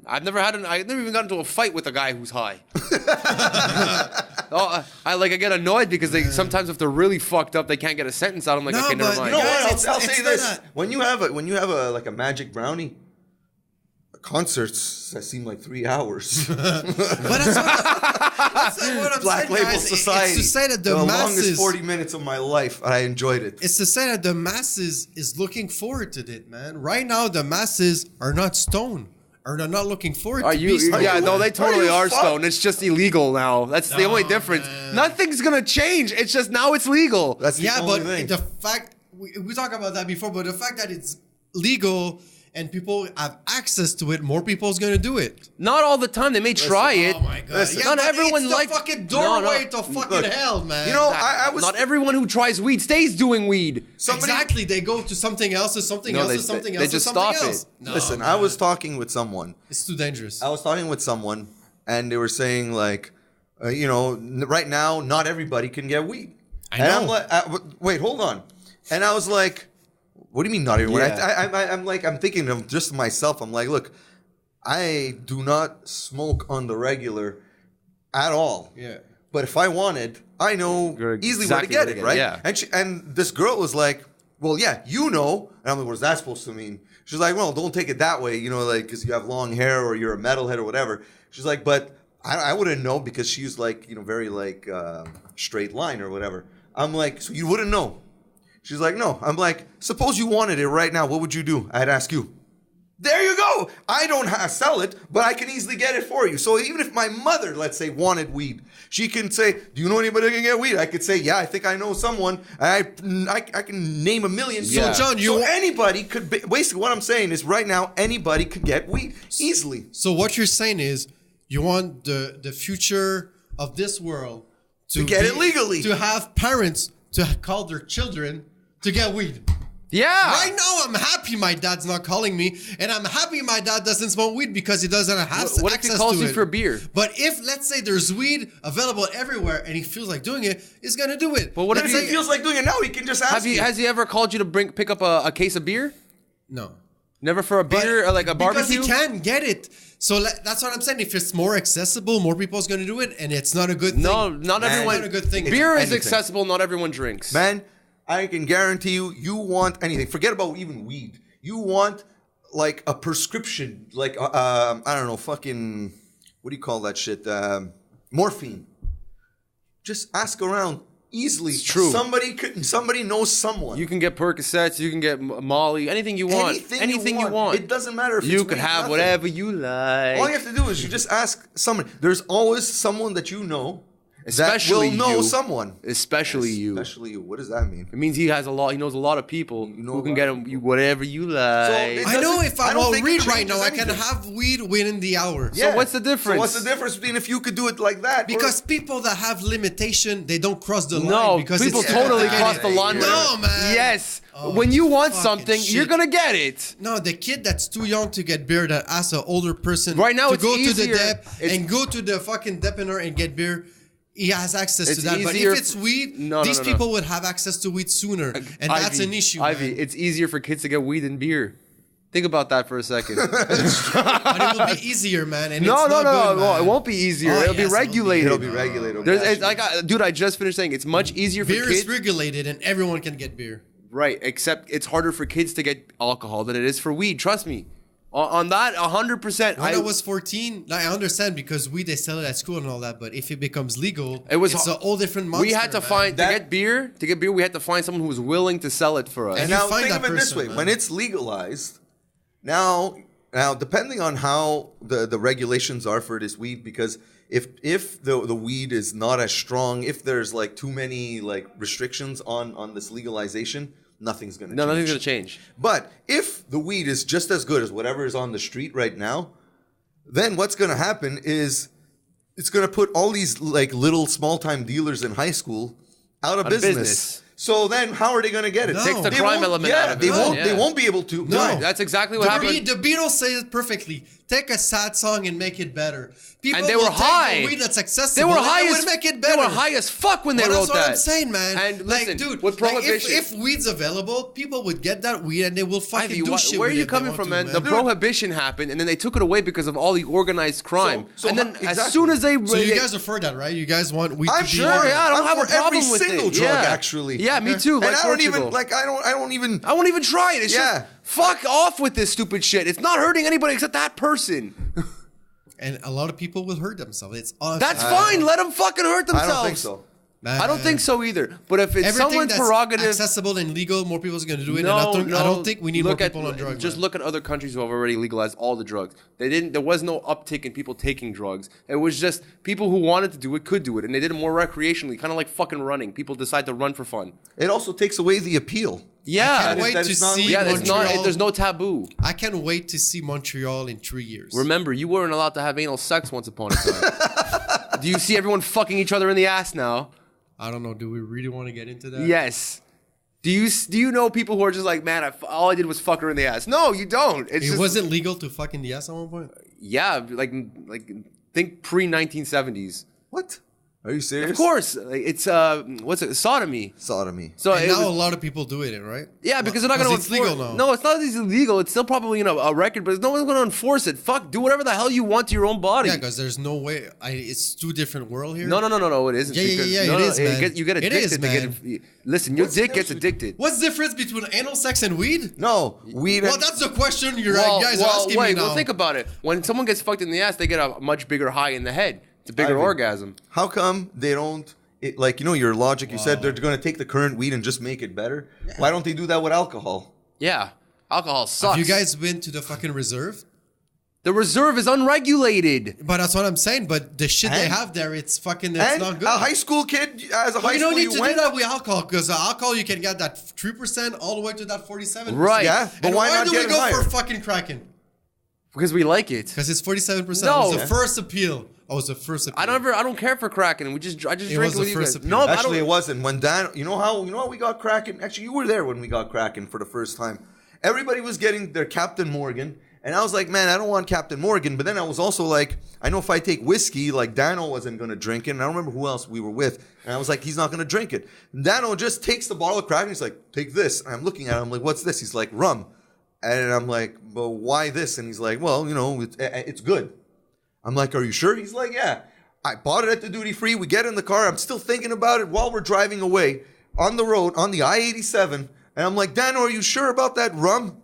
Speaker 4: I've never even got into a fight with a guy who's high. I get annoyed because sometimes if they're really fucked up, they can't get a sentence out. I'm like,
Speaker 3: No,
Speaker 4: okay, never
Speaker 3: but
Speaker 4: mind.
Speaker 1: You know
Speaker 3: Guys,
Speaker 1: what?
Speaker 3: it's
Speaker 1: I'll
Speaker 3: not
Speaker 1: say this: when you have a like a magic brownie, concerts that seem like 3 hours.
Speaker 3: But that's what I'm
Speaker 1: Black
Speaker 3: saying,
Speaker 1: Label
Speaker 3: guys.
Speaker 1: Society.
Speaker 3: It's to say that the
Speaker 1: longest
Speaker 3: masses.
Speaker 1: 40 minutes of my life. I enjoyed it.
Speaker 3: It's to say that the masses is looking forward to it, man. Right now, the masses are not stoned. Or they're not looking forward
Speaker 4: Are
Speaker 3: to
Speaker 4: you?
Speaker 3: be stoned.
Speaker 4: Yeah, no, they totally
Speaker 1: you
Speaker 4: are
Speaker 1: fuck-
Speaker 4: stoned. It's just illegal now. That's the only difference.
Speaker 3: man.
Speaker 4: Nothing's gonna change. It's just now it's legal.
Speaker 1: That's the
Speaker 3: Yeah,
Speaker 1: only
Speaker 3: but
Speaker 1: thing.
Speaker 3: the fact we talked about that before, but the fact that it's legal and people have access to it, more people's gonna do it.
Speaker 4: Not all the time. They may try it.
Speaker 3: Oh my god!
Speaker 1: Listen,
Speaker 3: yeah,
Speaker 4: not
Speaker 3: but
Speaker 4: everyone
Speaker 3: it's
Speaker 4: like-
Speaker 3: the fucking
Speaker 4: No,
Speaker 3: doorway
Speaker 4: no.
Speaker 3: to fucking
Speaker 1: Look,
Speaker 3: hell, man.
Speaker 1: you know, I was
Speaker 4: Not everyone who tries weed stays doing weed.
Speaker 1: somebody.
Speaker 3: exactly. They go to something else, to something
Speaker 4: No,
Speaker 3: else,
Speaker 4: they-
Speaker 3: to something
Speaker 4: they
Speaker 3: else, to
Speaker 4: just
Speaker 3: something
Speaker 4: stop it.
Speaker 3: else. No,
Speaker 1: Listen,
Speaker 3: man.
Speaker 1: I was talking with someone.
Speaker 3: It's too dangerous.
Speaker 1: I was talking with someone, and they were saying like, you know, right now not everybody can get weed.
Speaker 3: I
Speaker 1: And I'm
Speaker 3: know.
Speaker 1: like, wait, hold on. And I was like, what do you mean not everyone?
Speaker 4: Yeah.
Speaker 1: I'm like, I'm thinking of just myself. I'm like, look, I do not smoke on the regular at all.
Speaker 3: Yeah.
Speaker 1: But if I wanted, I know
Speaker 4: You're
Speaker 1: easily
Speaker 4: exactly
Speaker 1: where to get it, right?
Speaker 4: yeah.
Speaker 1: And this girl was like, well, yeah, you know. And I'm like, what is that supposed to mean? She's like, well, don't take it that way, you know, like, because you have long hair or you're a metalhead or whatever. She's like, but I wouldn't know because she's like, you know, very like straight line or whatever. I'm like, so you wouldn't know? She's like, no. I'm like, suppose you wanted it right now. What would you do? I'd ask you. There you go. I don't sell it, but I can easily get it for you. So even if my mother, let's say, wanted weed, she can say, do you know anybody that can get weed? I could say, yeah, I think I know someone. I can name a million.
Speaker 4: Yeah.
Speaker 3: So, John,
Speaker 1: So anybody could, basically what I'm saying is right now, anybody could get weed easily.
Speaker 3: So what you're saying is you want the future of this world
Speaker 1: To get it legally.
Speaker 3: to have parents to call their children to get weed.
Speaker 4: Yeah.
Speaker 3: Right now, I'm happy my dad's not calling me, and I'm happy my dad doesn't smoke weed because he doesn't have
Speaker 4: What if
Speaker 3: access
Speaker 4: he calls
Speaker 3: to
Speaker 4: you
Speaker 3: it.
Speaker 4: for a beer?
Speaker 3: But if, let's say, there's weed available everywhere and he feels like doing it, he's gonna do it.
Speaker 4: But what
Speaker 1: If
Speaker 3: Let's
Speaker 1: he
Speaker 3: say-
Speaker 1: feels like doing it now, he can just ask you.
Speaker 4: Has he ever called you to pick up a case of beer?
Speaker 3: No.
Speaker 4: Never for a beer or like a barbecue?
Speaker 3: Because he can get it. So that's what I'm saying. If it's more accessible, more people's gonna do it, and it's not a good thing.
Speaker 4: No, not everyone.
Speaker 3: It's not a good thing.
Speaker 4: Beer is
Speaker 1: Anything.
Speaker 4: accessible. Not everyone drinks.
Speaker 1: Man, I can guarantee you, you want anything. Forget about even weed. You want like a prescription, like I don't know, fucking what do you call that shit? Morphine. Just ask around easily. It's
Speaker 4: true.
Speaker 1: Somebody knows someone.
Speaker 4: You can get Percocets. You can get Molly. Anything you want. Anything you want.
Speaker 1: It doesn't matter if
Speaker 4: You
Speaker 1: it's
Speaker 4: can
Speaker 1: weed,
Speaker 4: have
Speaker 1: nothing.
Speaker 4: whatever you like.
Speaker 1: All you have to do is you just ask someone. There's always someone that you know
Speaker 4: Especially
Speaker 1: that will know
Speaker 4: you.
Speaker 1: someone.
Speaker 4: Especially you.
Speaker 1: Especially you. What does that mean?
Speaker 4: It means he knows a lot of people
Speaker 1: know
Speaker 4: who
Speaker 1: a
Speaker 4: can
Speaker 1: lot
Speaker 4: get
Speaker 1: of
Speaker 4: him whatever you like.
Speaker 1: it
Speaker 3: I know
Speaker 1: doesn't-
Speaker 3: if
Speaker 1: I
Speaker 3: I
Speaker 1: don't
Speaker 3: want
Speaker 1: think it
Speaker 3: weed right now, I
Speaker 1: changes
Speaker 3: can
Speaker 1: anything.
Speaker 3: have weed within the hour.
Speaker 4: So what's the difference?
Speaker 1: So what's the difference between if you could do it like that? or-
Speaker 3: Because people that have limitation, they don't cross the line.
Speaker 4: No,
Speaker 3: because
Speaker 4: people
Speaker 3: it's
Speaker 4: totally
Speaker 3: complicated.
Speaker 4: cross the line.
Speaker 3: No, man.
Speaker 4: Yes.
Speaker 3: Oh,
Speaker 4: when you want
Speaker 3: fucking
Speaker 4: something,
Speaker 3: shit.
Speaker 4: you're gonna get it.
Speaker 3: No, the kid that's too young to get beer that asks an older person
Speaker 4: Right now
Speaker 3: to
Speaker 4: it's
Speaker 3: go to
Speaker 4: easier.
Speaker 3: the dep
Speaker 4: It's-
Speaker 3: and go to the fucking depiner and get beer, he has access
Speaker 4: It's
Speaker 3: to that. But
Speaker 4: easier
Speaker 3: if it's weed,
Speaker 4: No,
Speaker 3: these
Speaker 4: no, no.
Speaker 3: people would have access to weed sooner, and that's
Speaker 4: Ivy,
Speaker 3: an issue.
Speaker 4: Ivy,
Speaker 3: man.
Speaker 4: it's easier for kids to get weed than beer. Think about that for a second.
Speaker 3: But it will be easier, man. And
Speaker 4: No,
Speaker 3: it's
Speaker 4: no,
Speaker 3: not
Speaker 4: no,
Speaker 3: good,
Speaker 4: no.
Speaker 3: man.
Speaker 4: It won't be easier.
Speaker 3: Oh,
Speaker 4: It'll
Speaker 3: yes,
Speaker 4: be
Speaker 3: it'll be.
Speaker 4: regulated.
Speaker 1: It'll be regulated.
Speaker 4: There's, it's like, dude, I just finished saying it's much easier for
Speaker 3: Beer
Speaker 4: kids.
Speaker 3: is regulated, and everyone can get beer.
Speaker 4: Right, except it's harder for kids to get alcohol than it is for weed. Trust me. On that, 100%.
Speaker 3: When I was 14, like, I understand because weed they sell it at school and all that. But if it becomes legal, it's a whole different monster.
Speaker 4: We had to
Speaker 3: man.
Speaker 4: find
Speaker 1: That-
Speaker 4: to get beer. We had to find someone who was willing to sell it for us.
Speaker 1: And
Speaker 3: you
Speaker 1: now
Speaker 3: find
Speaker 1: think of
Speaker 3: that
Speaker 1: it this
Speaker 3: person,
Speaker 1: way:
Speaker 3: man.
Speaker 1: when it's legalized, now depending on how the regulations are for this weed, because if the weed is not as strong, if there's like too many like restrictions on this legalization, nothing's gonna
Speaker 4: No,
Speaker 1: change.
Speaker 4: nothing's gonna change.
Speaker 1: But if the weed is just as good as whatever is on the street right now, then what's gonna happen is it's gonna put all these like little small time dealers in high school out of business. So then, how are they going to get it?
Speaker 3: No.
Speaker 4: Takes the
Speaker 1: They
Speaker 4: crime
Speaker 1: won't-
Speaker 4: element
Speaker 1: yeah,
Speaker 4: out of it.
Speaker 1: They won't.
Speaker 4: Yeah.
Speaker 1: They won't be able to.
Speaker 3: No.
Speaker 1: Right.
Speaker 4: That's exactly what happened.
Speaker 3: The Beatles say it perfectly. Take a sad song and make it better. People
Speaker 4: And they
Speaker 3: will
Speaker 4: were
Speaker 3: take
Speaker 4: high.
Speaker 3: the weed that's
Speaker 4: They
Speaker 3: accessible.
Speaker 4: were
Speaker 3: and
Speaker 4: high
Speaker 3: they
Speaker 4: as
Speaker 3: would make it
Speaker 4: They
Speaker 3: better.
Speaker 4: were high as fuck when they
Speaker 3: Well,
Speaker 4: wrote
Speaker 3: that's what
Speaker 4: that.
Speaker 3: I'm saying, man.
Speaker 4: And
Speaker 3: like,
Speaker 4: listen,
Speaker 3: dude,
Speaker 4: with
Speaker 3: like,
Speaker 4: prohibition,
Speaker 3: if weed's available, people would get that weed and they will fucking
Speaker 4: Ivy,
Speaker 3: do shit
Speaker 4: where are
Speaker 3: with
Speaker 4: you
Speaker 3: it they
Speaker 4: coming
Speaker 3: want
Speaker 4: from,
Speaker 3: to,
Speaker 4: man? The
Speaker 3: Dude,
Speaker 4: prohibition happened, and then they took it away because of all the organized crime.
Speaker 1: So
Speaker 4: and then
Speaker 1: exactly.
Speaker 4: as soon as they,
Speaker 3: So you guys are for that, right? You guys want weed
Speaker 1: I'm
Speaker 3: to be
Speaker 1: sure.
Speaker 3: legal.
Speaker 4: yeah, I don't
Speaker 1: I'm
Speaker 4: have a
Speaker 1: for every
Speaker 4: problem with
Speaker 1: single
Speaker 4: it.
Speaker 1: drug,
Speaker 4: Yeah.
Speaker 1: actually.
Speaker 4: Yeah, Yeah, me too.
Speaker 1: And
Speaker 4: Like
Speaker 1: I don't
Speaker 4: Portugal.
Speaker 1: even like. I won't even
Speaker 4: try it. It's just fuck off with this stupid shit. It's not hurting anybody except that person.
Speaker 3: And a lot of people will hurt themselves. It's awesome.
Speaker 4: That's fine. Let them fucking hurt themselves.
Speaker 1: I don't think so.
Speaker 4: I don't think so either. But if it's someone's
Speaker 3: that's
Speaker 4: prerogative,
Speaker 3: accessible and legal, more people are going to do it. I don't think we need more people on drugs.
Speaker 4: Just look at other countries who have already legalized all the drugs. There was no uptick in people taking drugs. It was just people who wanted to do it could do it, and they did it more recreationally, kind of like fucking running. People decide to run for fun.
Speaker 1: It also takes away the appeal.
Speaker 4: Yeah,
Speaker 3: I can't wait to see Montreal.
Speaker 4: There's no taboo.
Speaker 3: I can't wait to see Montreal in 3 years.
Speaker 4: Remember, you weren't allowed to have anal sex once upon a time. Do you see everyone fucking each other in the ass now?
Speaker 3: I don't know. Do we really want to get into that?
Speaker 4: Yes. Do you know people who are just like, man, all I did was fuck her in the ass? No, you don't.
Speaker 3: It wasn't legal to fuck in the ass at one point?
Speaker 4: Yeah, like think pre-1970s.
Speaker 1: What? Are you serious?
Speaker 4: Of course. It's what's it? Sodomy.
Speaker 1: Sodomy.
Speaker 4: So
Speaker 3: and now a lot of people do it, right?
Speaker 4: Yeah, because they're not going to enforce
Speaker 3: legal now.
Speaker 4: No, it's not that it's illegal. It's still probably a record, but no one's going to enforce it. Fuck, do whatever the hell you want to your own body.
Speaker 3: Yeah, because there's no way. It's two different world here.
Speaker 4: No, it isn't.
Speaker 3: Yeah, it is, man.
Speaker 4: You get addicted.
Speaker 3: It is, man.
Speaker 4: Listen, your dick gets addicted.
Speaker 3: What's the difference between anal sex and weed?
Speaker 1: No, weed.
Speaker 3: Well, that's the question you guys are asking me now.
Speaker 4: Well, think about it. When someone gets fucked in the ass, they get a much bigger high in the head. It's a bigger orgasm.
Speaker 1: How come they don't? Your logic. You said they're going to take the current weed and just make it better. Yeah. Why don't they do that with alcohol?
Speaker 4: Yeah, alcohol sucks.
Speaker 3: Have you guys been to the fucking reserve?
Speaker 4: The reserve is unregulated.
Speaker 3: But that's what I'm saying. But the shit they have there, it's fucking. It's not good.
Speaker 1: A high school kid, as a high school,
Speaker 3: you don't need to do that with alcohol because alcohol you can get that 3% all the way to that 47%.
Speaker 4: Right.
Speaker 1: Yeah. But
Speaker 3: and
Speaker 1: why
Speaker 3: not
Speaker 1: do
Speaker 3: we go
Speaker 1: higher?
Speaker 3: for fucking cracking?
Speaker 4: Because we like it.
Speaker 3: Because it's 47%.
Speaker 4: No.
Speaker 3: It was the first appeal. Oh, it was the first appeal.
Speaker 4: I don't care for cracking. I just drink
Speaker 3: was
Speaker 4: it with
Speaker 3: the
Speaker 4: you
Speaker 3: first
Speaker 4: guys.
Speaker 3: appeal.
Speaker 4: No,
Speaker 1: Actually, it wasn't. When Dan, you know how we got cracking? Actually, you were there when we got cracking for the first time. Everybody was getting their Captain Morgan. And I was like, man, I don't want Captain Morgan. But then I was also like, I know if I take whiskey, like Dano wasn't going to drink it. And I don't remember who else we were with. And I was like, he's not going to drink it. And Dano just takes the bottle of crack and he's like, take this. And I'm looking at him, I'm like, what's this? He's like, rum. And I'm like, but why this? And he's like, well, it's good. I'm like, are you sure? He's like, yeah. I bought it at the duty free. We get in the car. I'm still thinking about it while we're driving away on the road on the I-87. And I'm like, Dano, are you sure about that rum?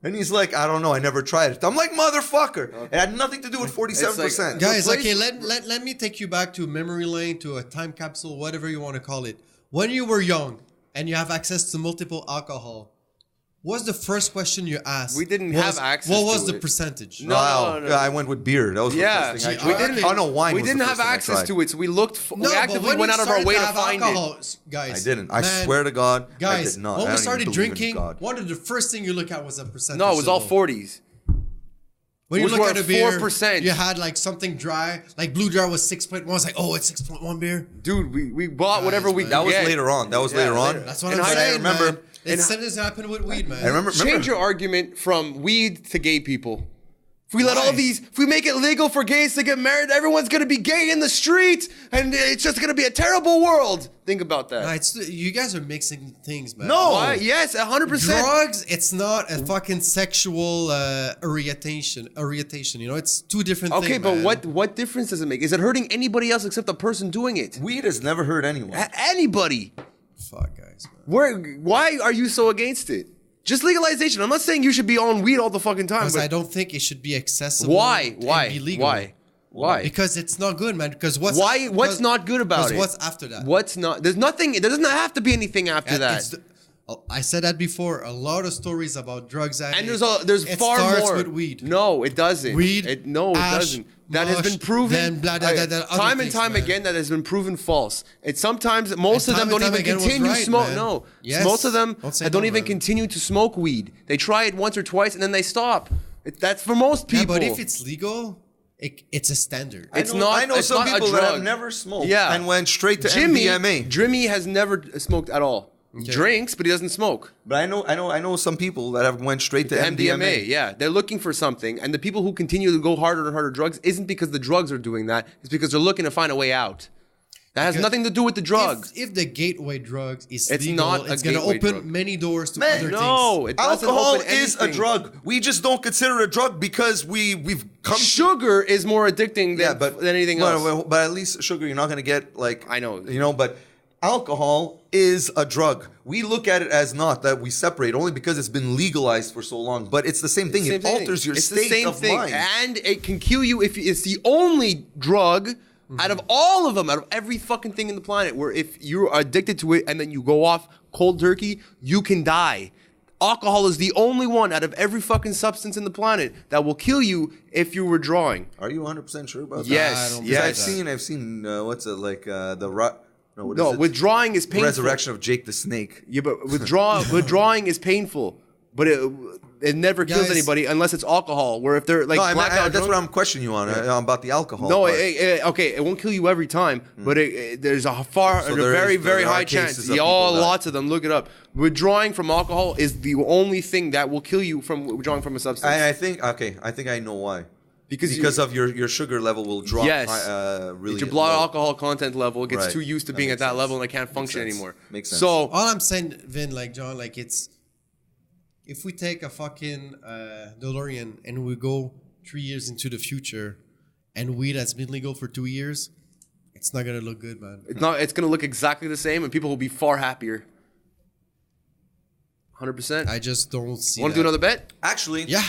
Speaker 1: And he's like, I don't know. I never tried it. I'm like, motherfucker. Okay. It had nothing to do with 47%.
Speaker 3: Like, guys, okay, let me take you back to memory lane, to a time capsule, whatever you want to call it. When you were young and you have access to multiple alcohol, what's the first question you asked?
Speaker 4: We didn't have access
Speaker 3: What was
Speaker 4: to
Speaker 3: the
Speaker 4: it.
Speaker 3: percentage?
Speaker 1: No. Yeah, I went with beer. That was the first thing I tried. Oh, no, wine
Speaker 4: We
Speaker 1: was
Speaker 4: didn't
Speaker 1: the
Speaker 4: have
Speaker 1: first thing I
Speaker 4: access
Speaker 1: tried.
Speaker 4: to it, so we looked. We actively
Speaker 3: when
Speaker 4: went
Speaker 3: you
Speaker 4: out of our way to
Speaker 3: started
Speaker 4: find
Speaker 3: alcohol,
Speaker 4: it.
Speaker 3: Guys,
Speaker 1: I didn't. I
Speaker 3: man,
Speaker 1: swear to God,
Speaker 3: guys,
Speaker 1: I did not.
Speaker 3: when
Speaker 1: I
Speaker 3: we
Speaker 1: don't
Speaker 3: started
Speaker 1: even believe in
Speaker 3: drinking,
Speaker 1: God.
Speaker 3: one of the first thing you look at was a percentage.
Speaker 4: No, it was all
Speaker 3: symbol.
Speaker 4: 40s.
Speaker 3: When you
Speaker 4: Which
Speaker 3: look
Speaker 4: were
Speaker 3: at a beer,
Speaker 4: 4%.
Speaker 3: you had like something dry, like Blue Jar was 6.1. It's like, oh, it's 6.1 beer.
Speaker 4: Dude, we bought whatever we could
Speaker 1: That was
Speaker 4: get.
Speaker 1: later on. That was later on.
Speaker 3: That's what
Speaker 4: And
Speaker 3: I'm
Speaker 4: I
Speaker 3: saying,
Speaker 1: remember-
Speaker 3: man. It sometimes happen with weed, man.
Speaker 1: I remember.
Speaker 4: Change your argument from weed to gay people. If we let if we make it legal for gays to get married, everyone's gonna be gay in the streets, and it's just gonna be a terrible world. Think about that.
Speaker 3: Nah, you guys are mixing things, man.
Speaker 1: No.
Speaker 4: Why? Yes, 100%.
Speaker 3: Drugs, it's not a fucking sexual orientation. It's two different things.
Speaker 4: Okay, but
Speaker 3: man.
Speaker 4: what difference does it make? Is it hurting anybody else except the person doing it?
Speaker 1: Weed has never hurt anyone.
Speaker 4: Anybody.
Speaker 3: Fuck, guys, man.
Speaker 4: Why are you so against it? Just legalization. I'm not saying you should be on weed all the fucking time.
Speaker 3: Because
Speaker 4: But
Speaker 3: I don't think it should be accessible.
Speaker 4: why?
Speaker 3: And be legal.
Speaker 4: Why?
Speaker 3: Because it's not good, man. Because what's
Speaker 4: not good about it?
Speaker 3: What's after that?
Speaker 4: What's not? There's nothing. There doesn't have to be anything after that.
Speaker 3: I said that before. A lot of stories about drugs.
Speaker 4: And there's far
Speaker 3: starts
Speaker 4: more.
Speaker 3: with weed.
Speaker 4: No, it doesn't.
Speaker 3: Weed,
Speaker 4: It
Speaker 3: ash,
Speaker 4: doesn't. That has
Speaker 3: mush,
Speaker 4: been proven
Speaker 3: then blah, blah, blah, blah, other
Speaker 4: time and
Speaker 3: things,
Speaker 4: time
Speaker 3: man.
Speaker 4: again. That has been proven false. It's sometimes most of them
Speaker 3: And
Speaker 4: don't
Speaker 3: time
Speaker 4: even
Speaker 3: again was
Speaker 4: continue
Speaker 3: right,
Speaker 4: smoke.
Speaker 3: man.
Speaker 4: No,
Speaker 3: Yes.
Speaker 4: most of them
Speaker 3: Don't say
Speaker 4: don't
Speaker 3: no,
Speaker 4: even
Speaker 3: man.
Speaker 4: continue to smoke weed. They try it once or twice and then they stop. That's for most people.
Speaker 3: Yeah, but if it's legal, it's a standard.
Speaker 4: It's
Speaker 1: I
Speaker 4: not.
Speaker 1: know
Speaker 4: it's
Speaker 1: some
Speaker 4: not a
Speaker 1: people that have
Speaker 4: drug.
Speaker 1: never smoked
Speaker 4: Yeah.
Speaker 1: and went straight to
Speaker 4: Jimmy
Speaker 1: MDMA.
Speaker 4: has never smoked at all. Drinks, but he doesn't smoke.
Speaker 1: But I know some people that have went straight to
Speaker 4: MDMA,
Speaker 1: MDMA.
Speaker 4: yeah. They're looking for something. And the people who continue to go harder and harder drugs isn't because the drugs are doing that. It's because they're looking to find a way out. That has nothing to do with the drugs.
Speaker 3: If the gateway drug is
Speaker 4: It's
Speaker 3: legal,
Speaker 4: not a
Speaker 3: it's going to
Speaker 4: gateway
Speaker 3: open
Speaker 4: drug.
Speaker 3: many doors to
Speaker 1: Man,
Speaker 3: other
Speaker 4: no,
Speaker 3: things.
Speaker 4: it doesn't
Speaker 1: Alcohol
Speaker 4: open
Speaker 1: is a
Speaker 4: anything.
Speaker 1: drug. We just don't consider it a drug because we've come.
Speaker 4: Sugar is more addicting than anything else.
Speaker 1: But at least sugar, you're not going to get like.
Speaker 4: I know.
Speaker 1: But alcohol is a drug. We look at it as not that we separate only because it's been legalized for so long. But it's the same thing. It alters your state of mind.
Speaker 4: And it can kill you if it's the only drug out of all of them, out of every fucking thing in the planet, where if you're addicted to it and then you go off cold turkey, you can die. Alcohol is the only one out of every fucking substance in the planet that will kill you if you were drawing.
Speaker 1: Are you 100% sure about that?
Speaker 4: Yes.
Speaker 1: I've seen what's it like
Speaker 4: withdrawing is painful.
Speaker 1: Resurrection of Jake the Snake.
Speaker 4: Yeah, but withdrawing is painful. But it never kills anybody unless it's alcohol. Where if they're like blackout
Speaker 1: that's what I'm questioning you on about the alcohol.
Speaker 4: No, it won't kill you every time, but there's a very, very high chance. Lots of them. Look it up. Withdrawing from alcohol is the only thing that will kill you from withdrawing from a substance.
Speaker 1: I think I know why. Because of your sugar level will drop.
Speaker 4: Yes,
Speaker 1: really.
Speaker 4: Your blood alcohol content level gets too used to being at that level and it can't function anymore.
Speaker 1: Makes sense.
Speaker 3: So all I'm saying, Vin, like John, like it's. If we take a fucking DeLorean and we go 3 years into the future and weed has been legal for 2 years, it's not going to look good, man.
Speaker 4: It's not. It's going to look exactly the same and people will be far happier. 100%.
Speaker 3: I just don't see
Speaker 4: Want to do another bet?
Speaker 1: Actually,
Speaker 3: yeah.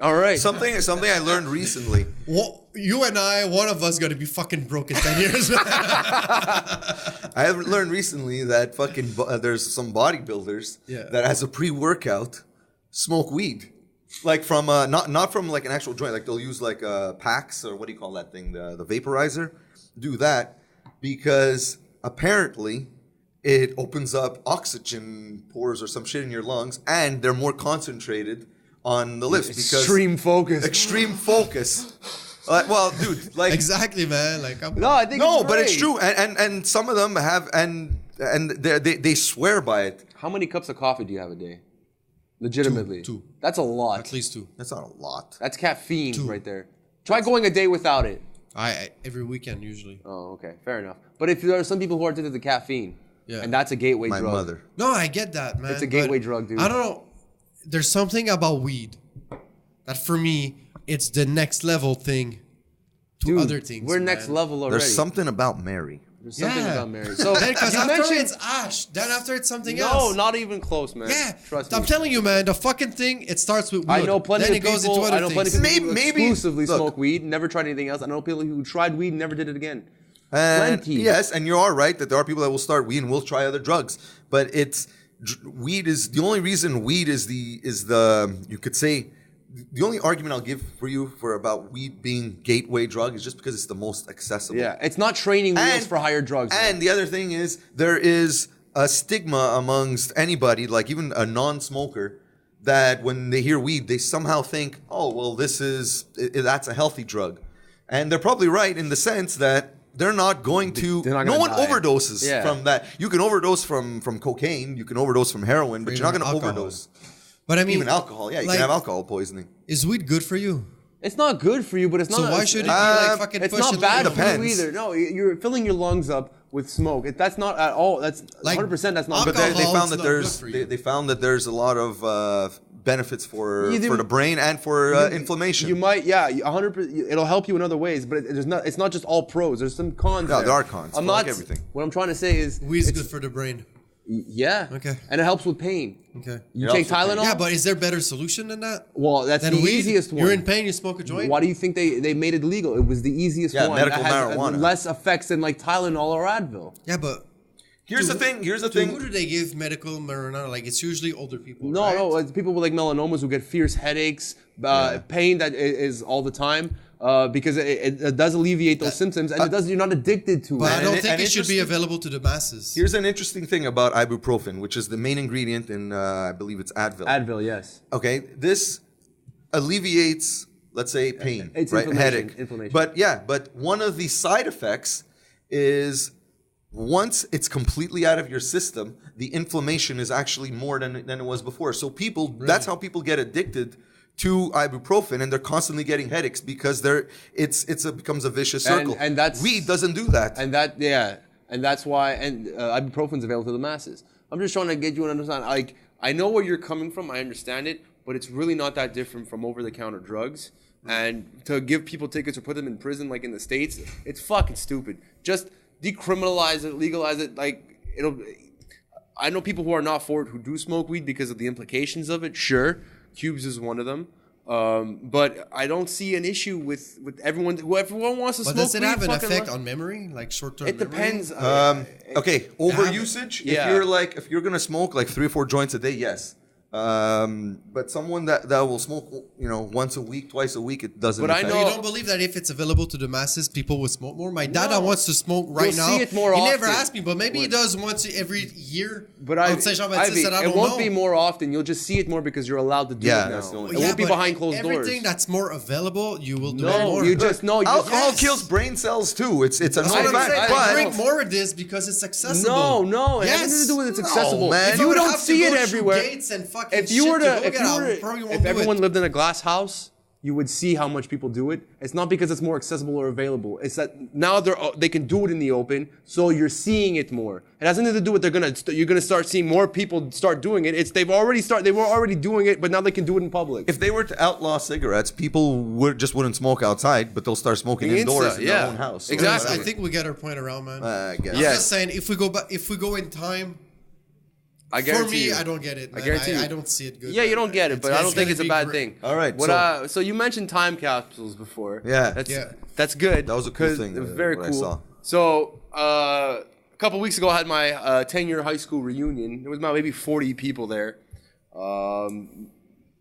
Speaker 4: All right.
Speaker 1: Something I learned recently.
Speaker 3: Well, you and I, one of us going to be fucking broke in 10 years.
Speaker 1: I have learned recently that fucking there's some bodybuilders that as a pre-workout smoke weed, like from not from like an actual joint. Like they'll use like packs or what do you call that thing, the vaporizer. Do that because apparently it opens up oxygen pores or some shit in your lungs, and they're more concentrated on the lifts because
Speaker 4: extreme focus.
Speaker 1: Well, dude, like
Speaker 3: exactly, man. Like
Speaker 4: I think
Speaker 1: but it's true, and some of them have and they swear by it.
Speaker 4: How many cups of coffee do you have a day? Legitimately,
Speaker 3: two.
Speaker 4: That's a lot.
Speaker 3: At least 2.
Speaker 1: That's not a lot.
Speaker 4: That's caffeine right there. Try going a day without it.
Speaker 3: I every weekend usually.
Speaker 4: Oh, okay, fair enough. But if there are some people who are addicted to caffeine, and that's a gateway drug.
Speaker 1: My mother.
Speaker 3: No, I get that, man.
Speaker 4: It's a gateway drug, dude.
Speaker 3: I don't know. There's something about weed that for me, it's the next level thing to other things.
Speaker 4: We're next level already.
Speaker 1: There's something about Mary.
Speaker 4: There's something about Mary. So
Speaker 3: because after it's ash, then after it's something else.
Speaker 4: No, not even close, man.
Speaker 3: Yeah,
Speaker 4: trust me.
Speaker 3: I'm telling you, man. The fucking thing. It starts with weed.
Speaker 4: I know plenty
Speaker 3: then
Speaker 4: of
Speaker 3: it goes
Speaker 4: people.
Speaker 3: into other things.
Speaker 4: Who exclusively smoke weed, never tried anything else. I know people who tried weed, never did it again. Plenty.
Speaker 1: Yes, and you are right that there are people that will start weed and will try other drugs, but weed is the only reason weed is the you could say the only argument I'll give for you for about weed being gateway drug is just because it's the most accessible.
Speaker 4: Yeah, it's not training wheels for higher drugs.
Speaker 1: And the other thing is there is a stigma amongst anybody, like even a non-smoker, that when they hear weed, they somehow think, oh, well, that's a healthy drug. And they're probably right in the sense that they're not going to. No one overdoses from that. You can overdose from cocaine. You can overdose from heroin, but you're not going to overdose.
Speaker 3: But I mean,
Speaker 1: even alcohol. Yeah, you can have alcohol poisoning.
Speaker 3: Is weed good for you?
Speaker 4: It's not good for you, but it's not.
Speaker 3: So why should it be like fucking?
Speaker 4: It's not bad for you either. No, you're filling your lungs up with smoke. That's not at all. That's 100%. That's not.
Speaker 1: But they found that they found that there's a lot of benefits for the brain and for inflammation.
Speaker 4: You might, 100%. It'll help you in other ways, but it's not just all pros. There's some cons.
Speaker 1: No, there are cons. I'm not everything.
Speaker 4: What I'm trying to say is
Speaker 3: weed's good for the brain.
Speaker 4: Yeah.
Speaker 3: Okay.
Speaker 4: And it helps with pain.
Speaker 3: Okay.
Speaker 4: You take Tylenol?
Speaker 3: Yeah, but is there a better solution than that?
Speaker 4: Well, that's the easiest one.
Speaker 3: You're in pain, you smoke a joint?
Speaker 4: Why do you think they made it legal? It was the easiest one.
Speaker 1: Medical
Speaker 4: that has
Speaker 1: marijuana.
Speaker 4: Less effects than like Tylenol or Advil.
Speaker 3: Yeah, but
Speaker 1: Here's the thing.
Speaker 3: Who do they give medical marijuana? Like, it's usually older people,
Speaker 4: No,
Speaker 3: right?
Speaker 4: no. It's people with like melanomas who get fierce headaches, pain that is all the time. Because it does alleviate those symptoms, and you're not addicted to it.
Speaker 3: But I don't think it should be available to the masses.
Speaker 1: Here's an interesting thing about ibuprofen, which is the main ingredient in, I believe it's Advil.
Speaker 4: Advil, yes.
Speaker 1: Okay, this alleviates, let's say, pain,
Speaker 4: It's
Speaker 1: right? Headache.
Speaker 4: inflammation.
Speaker 1: But one of the side effects is once it's completely out of your system, the inflammation is actually more than it was before. So that's how people get addicted to ibuprofen, and they're constantly getting headaches because it becomes a vicious circle.
Speaker 4: And that's
Speaker 1: weed doesn't do that.
Speaker 4: And that's why ibuprofen's available to the masses. I'm just trying to get you to understand. Like, I know where you're coming from. I understand it, but it's really not that different from over-the-counter drugs. And to give people tickets or put them in prison like in the States, it's fucking stupid. Just decriminalize it, legalize it. Like, I know people who are not for it who do smoke weed because of the implications of it. Sure, Cubes is one of them. But I don't see an issue with everyone. Everyone wants to smoke weed.
Speaker 3: But does it have an effect on memory, like short-term memory?
Speaker 4: It depends.
Speaker 1: Okay, overusage.
Speaker 4: Yeah.
Speaker 1: If you're gonna smoke like 3 or 4 joints a day, yes. But someone that will smoke, once a week, twice a week, it doesn't.
Speaker 4: But I
Speaker 1: affect.
Speaker 4: know-
Speaker 3: You don't believe that if it's available to the masses, people would smoke more? My dad that wants to smoke right
Speaker 4: You'll
Speaker 3: now.
Speaker 4: see it more
Speaker 3: he never
Speaker 4: often.
Speaker 3: asked me, but maybe he does once every year.
Speaker 4: But
Speaker 3: on Saint Jean-Baptiste
Speaker 4: Ivy,
Speaker 3: that I
Speaker 4: it
Speaker 3: don't
Speaker 4: won't
Speaker 3: know.
Speaker 4: be more often. You'll just see it more because you're allowed to do
Speaker 1: Yeah,
Speaker 4: it now.
Speaker 1: that's the only-
Speaker 4: It won't be
Speaker 3: but
Speaker 4: behind closed doors.
Speaker 3: everything that's more available, you will do it
Speaker 4: No,
Speaker 3: more.
Speaker 1: Alcohol
Speaker 3: Yes.
Speaker 1: kills brain cells too. It's a
Speaker 3: That's
Speaker 1: known
Speaker 3: what I'm
Speaker 1: fact.
Speaker 3: saying.
Speaker 1: But
Speaker 3: Drink more of this because it's accessible.
Speaker 4: No, it has nothing to do with it's accessible.
Speaker 1: man.
Speaker 4: If you
Speaker 3: would
Speaker 4: don't
Speaker 3: have to
Speaker 4: see
Speaker 3: go
Speaker 4: it
Speaker 3: through
Speaker 4: everywhere,
Speaker 3: gates and fucking
Speaker 4: if you
Speaker 3: shit
Speaker 4: were
Speaker 3: to
Speaker 4: to,
Speaker 3: go
Speaker 4: if
Speaker 3: get
Speaker 4: you
Speaker 3: out,
Speaker 4: were,
Speaker 3: probably won't
Speaker 4: if
Speaker 3: do
Speaker 4: everyone
Speaker 3: it.
Speaker 4: lived in a glass house, you would see how much people do it. It's not because it's more accessible or available. It's that now they can do it in the open, so you're seeing it more. It has nothing to do with you're gonna start seeing more people start doing it. They were already doing it, but now they can do it in public.
Speaker 1: if they were to outlaw cigarettes, people wouldn't smoke outside, but they'll start smoking indoors in their own house. So
Speaker 4: Exactly.
Speaker 3: I think we get our point around, man.
Speaker 1: I guess.
Speaker 3: I'm
Speaker 4: Yes.
Speaker 3: just saying, if we go in time,
Speaker 4: I
Speaker 3: for
Speaker 4: guarantee
Speaker 3: me,
Speaker 4: you.
Speaker 3: I don't get it, man.
Speaker 4: I guarantee you.
Speaker 3: I don't see it good.
Speaker 4: Yeah, you
Speaker 3: man.
Speaker 4: don't get it, but I don't think it's a bad thing.
Speaker 1: All right,
Speaker 4: So you mentioned time capsules before.
Speaker 1: Yeah.
Speaker 4: That's good.
Speaker 1: That was a cool
Speaker 4: 'cause
Speaker 1: thing,
Speaker 4: It was very
Speaker 1: what I
Speaker 4: cool.
Speaker 1: saw.
Speaker 4: So a couple weeks ago, I had my 10-year high school reunion. There was about maybe 40 people there.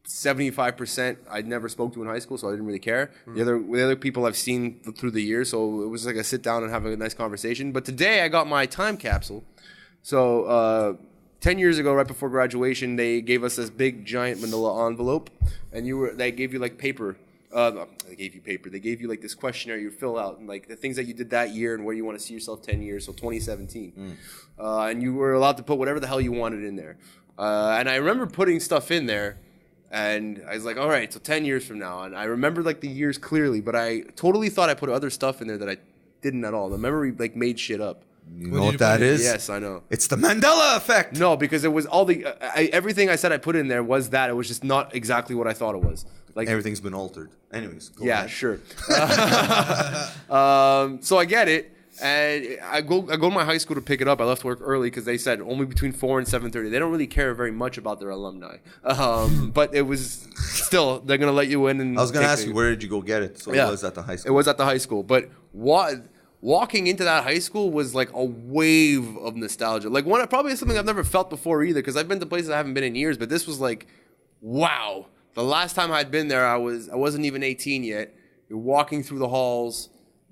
Speaker 4: 75% I'd never spoke to in high school, so I didn't really care. The other people I've seen through the years, so it was like a sit down and have a nice conversation. But today I got my time capsule. So 10 years ago, right before graduation, they gave us this big giant manila envelope, and they gave you like paper. They gave you paper. They gave you like this questionnaire you fill out, and like the things that you did that year and where you want to see yourself 10 years, so 2017. And you were allowed to put whatever the hell you wanted in there. And I remember putting stuff in there, and I was like, all right, so 10 years from now. And I remember like the years clearly, but I totally thought I put other stuff in there that I didn't at all. The memory like made shit up.
Speaker 1: You know what that is?
Speaker 4: Yes, I know.
Speaker 1: It's the Mandela effect.
Speaker 4: No, because it was all everything I said I put in there was that. It was just not exactly what I thought it was. Like
Speaker 1: Everything's been altered. Anyways, go
Speaker 4: yeah,
Speaker 1: ahead.
Speaker 4: sure. So I get it, and I go to my high school to pick it up. I left work early because they said only between 4 and 7:30. They don't really care very much about their alumni, but it was still they're gonna let you in. And
Speaker 1: I was gonna
Speaker 4: take
Speaker 1: ask you, where did you go get it? So
Speaker 4: Yeah.
Speaker 1: it was at the high
Speaker 4: It
Speaker 1: school.
Speaker 4: was at the high school, but walking into that high school was like a wave of nostalgia. Like probably something I've never felt before either, because I've been to places I haven't been in years. But this was like, wow. The last time I'd been there, I wasn't even 18 yet. You're walking through the halls,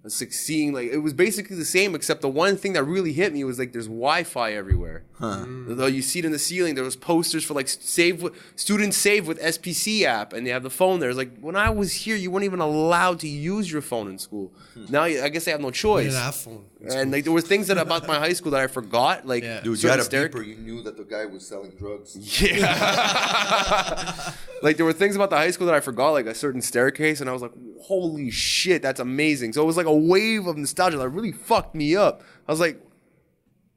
Speaker 4: seeing like it was basically the same, except the one thing that really hit me was like there's Wi-Fi everywhere. Though you see it in the ceiling, there was posters for like students save with SPC app, and they have the phone there. It's like when I was here, you weren't even allowed to use your phone in school. Now I guess they have no
Speaker 3: We
Speaker 4: choice.
Speaker 3: didn't have phone.
Speaker 4: And like there were things about my high school that I forgot. Like
Speaker 3: Yeah.
Speaker 1: Dude, you had a
Speaker 4: certain
Speaker 1: beeper. You knew that the guy was selling drugs.
Speaker 4: Yeah. Like there were things about the high school that I forgot, like a certain staircase, and I was like, holy shit, that's amazing. So it was like a wave of nostalgia that really fucked me up. I was like,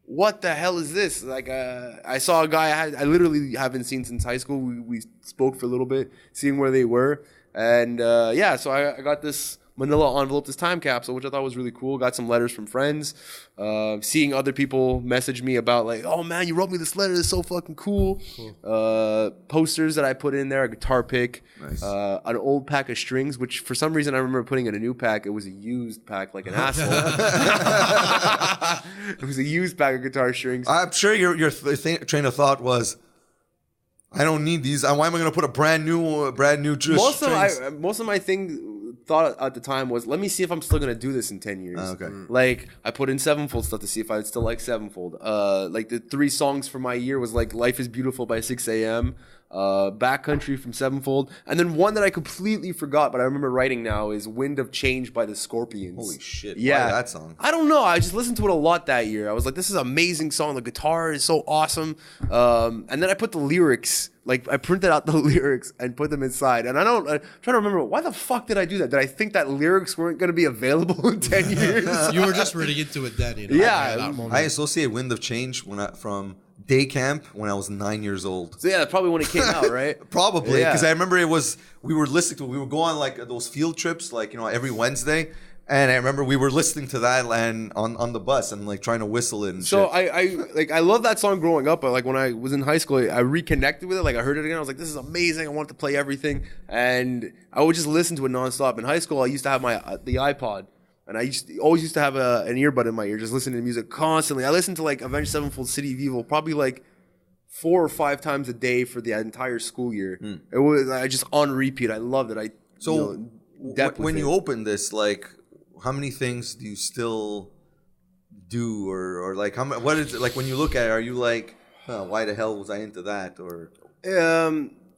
Speaker 4: what the hell is this? Like I saw a guy I literally haven't seen since high school. We spoke for a little bit, seeing where they were. And yeah, so I got this manila envelope, this time capsule, which I thought was really cool. Got some letters from friends. Seeing other people message me about like, oh man, you wrote me this letter. It's so fucking cool. Posters that I put in there, a guitar pick,
Speaker 1: Nice.
Speaker 4: an old pack of strings, which for some reason I remember putting in a new pack. It was a used pack, like an asshole. It was a used pack of guitar strings.
Speaker 1: I'm sure your train of thought was, I don't need these. Why am I going to put a brand new
Speaker 4: Most
Speaker 1: strings?
Speaker 4: of my thought at the time was, let me see if I'm still gonna do this in 10 years.
Speaker 1: Okay.
Speaker 4: Like I put in Sevenfold stuff to see if I'd still like Sevenfold. Like the 3 songs for my year was like Life is Beautiful by 6 a.m., Backcountry from Sevenfold, and then one that I completely forgot but I remember writing now is Wind of Change by the Scorpions.
Speaker 1: Holy shit.
Speaker 4: Yeah.
Speaker 1: Why that song?
Speaker 4: I don't know. I just listened to it a lot that year. I was like, this is an amazing song. The guitar is so awesome. And then I put the lyrics, like I printed out the lyrics and put them inside. And I'm trying to remember, why the fuck did I do that? Did I think that lyrics weren't going to be available in 10 years?
Speaker 3: You were just really into it then, you know?
Speaker 4: Yeah.
Speaker 3: at that moment.
Speaker 1: I associate Wind of Change from day camp when I was 9 years old.
Speaker 4: So yeah, that's probably when it came out, right?
Speaker 1: Probably,
Speaker 4: Yeah.
Speaker 1: because I remember we were listening to it. We would go on like those field trips, like, every Wednesday. And I remember we were listening to that and on the bus and like trying to whistle it and
Speaker 4: So
Speaker 1: shit.
Speaker 4: I love that song growing up, but like when I was in high school, I reconnected with it. Like I heard it again, I was like, this is amazing. I wanted to play everything, and I would just listen to it nonstop. In high school, I used to have the iPod, and I always used to have an earbud in my ear, just listening to music constantly. I listened to like Avenged Sevenfold, City of Evil, probably like 4 or 5 times a day for the entire school year. It was just on repeat. I loved it.
Speaker 1: When you open this, like, how many things do you still do, or like what is it like when you look at it? Are you like, why the hell was I into that? Or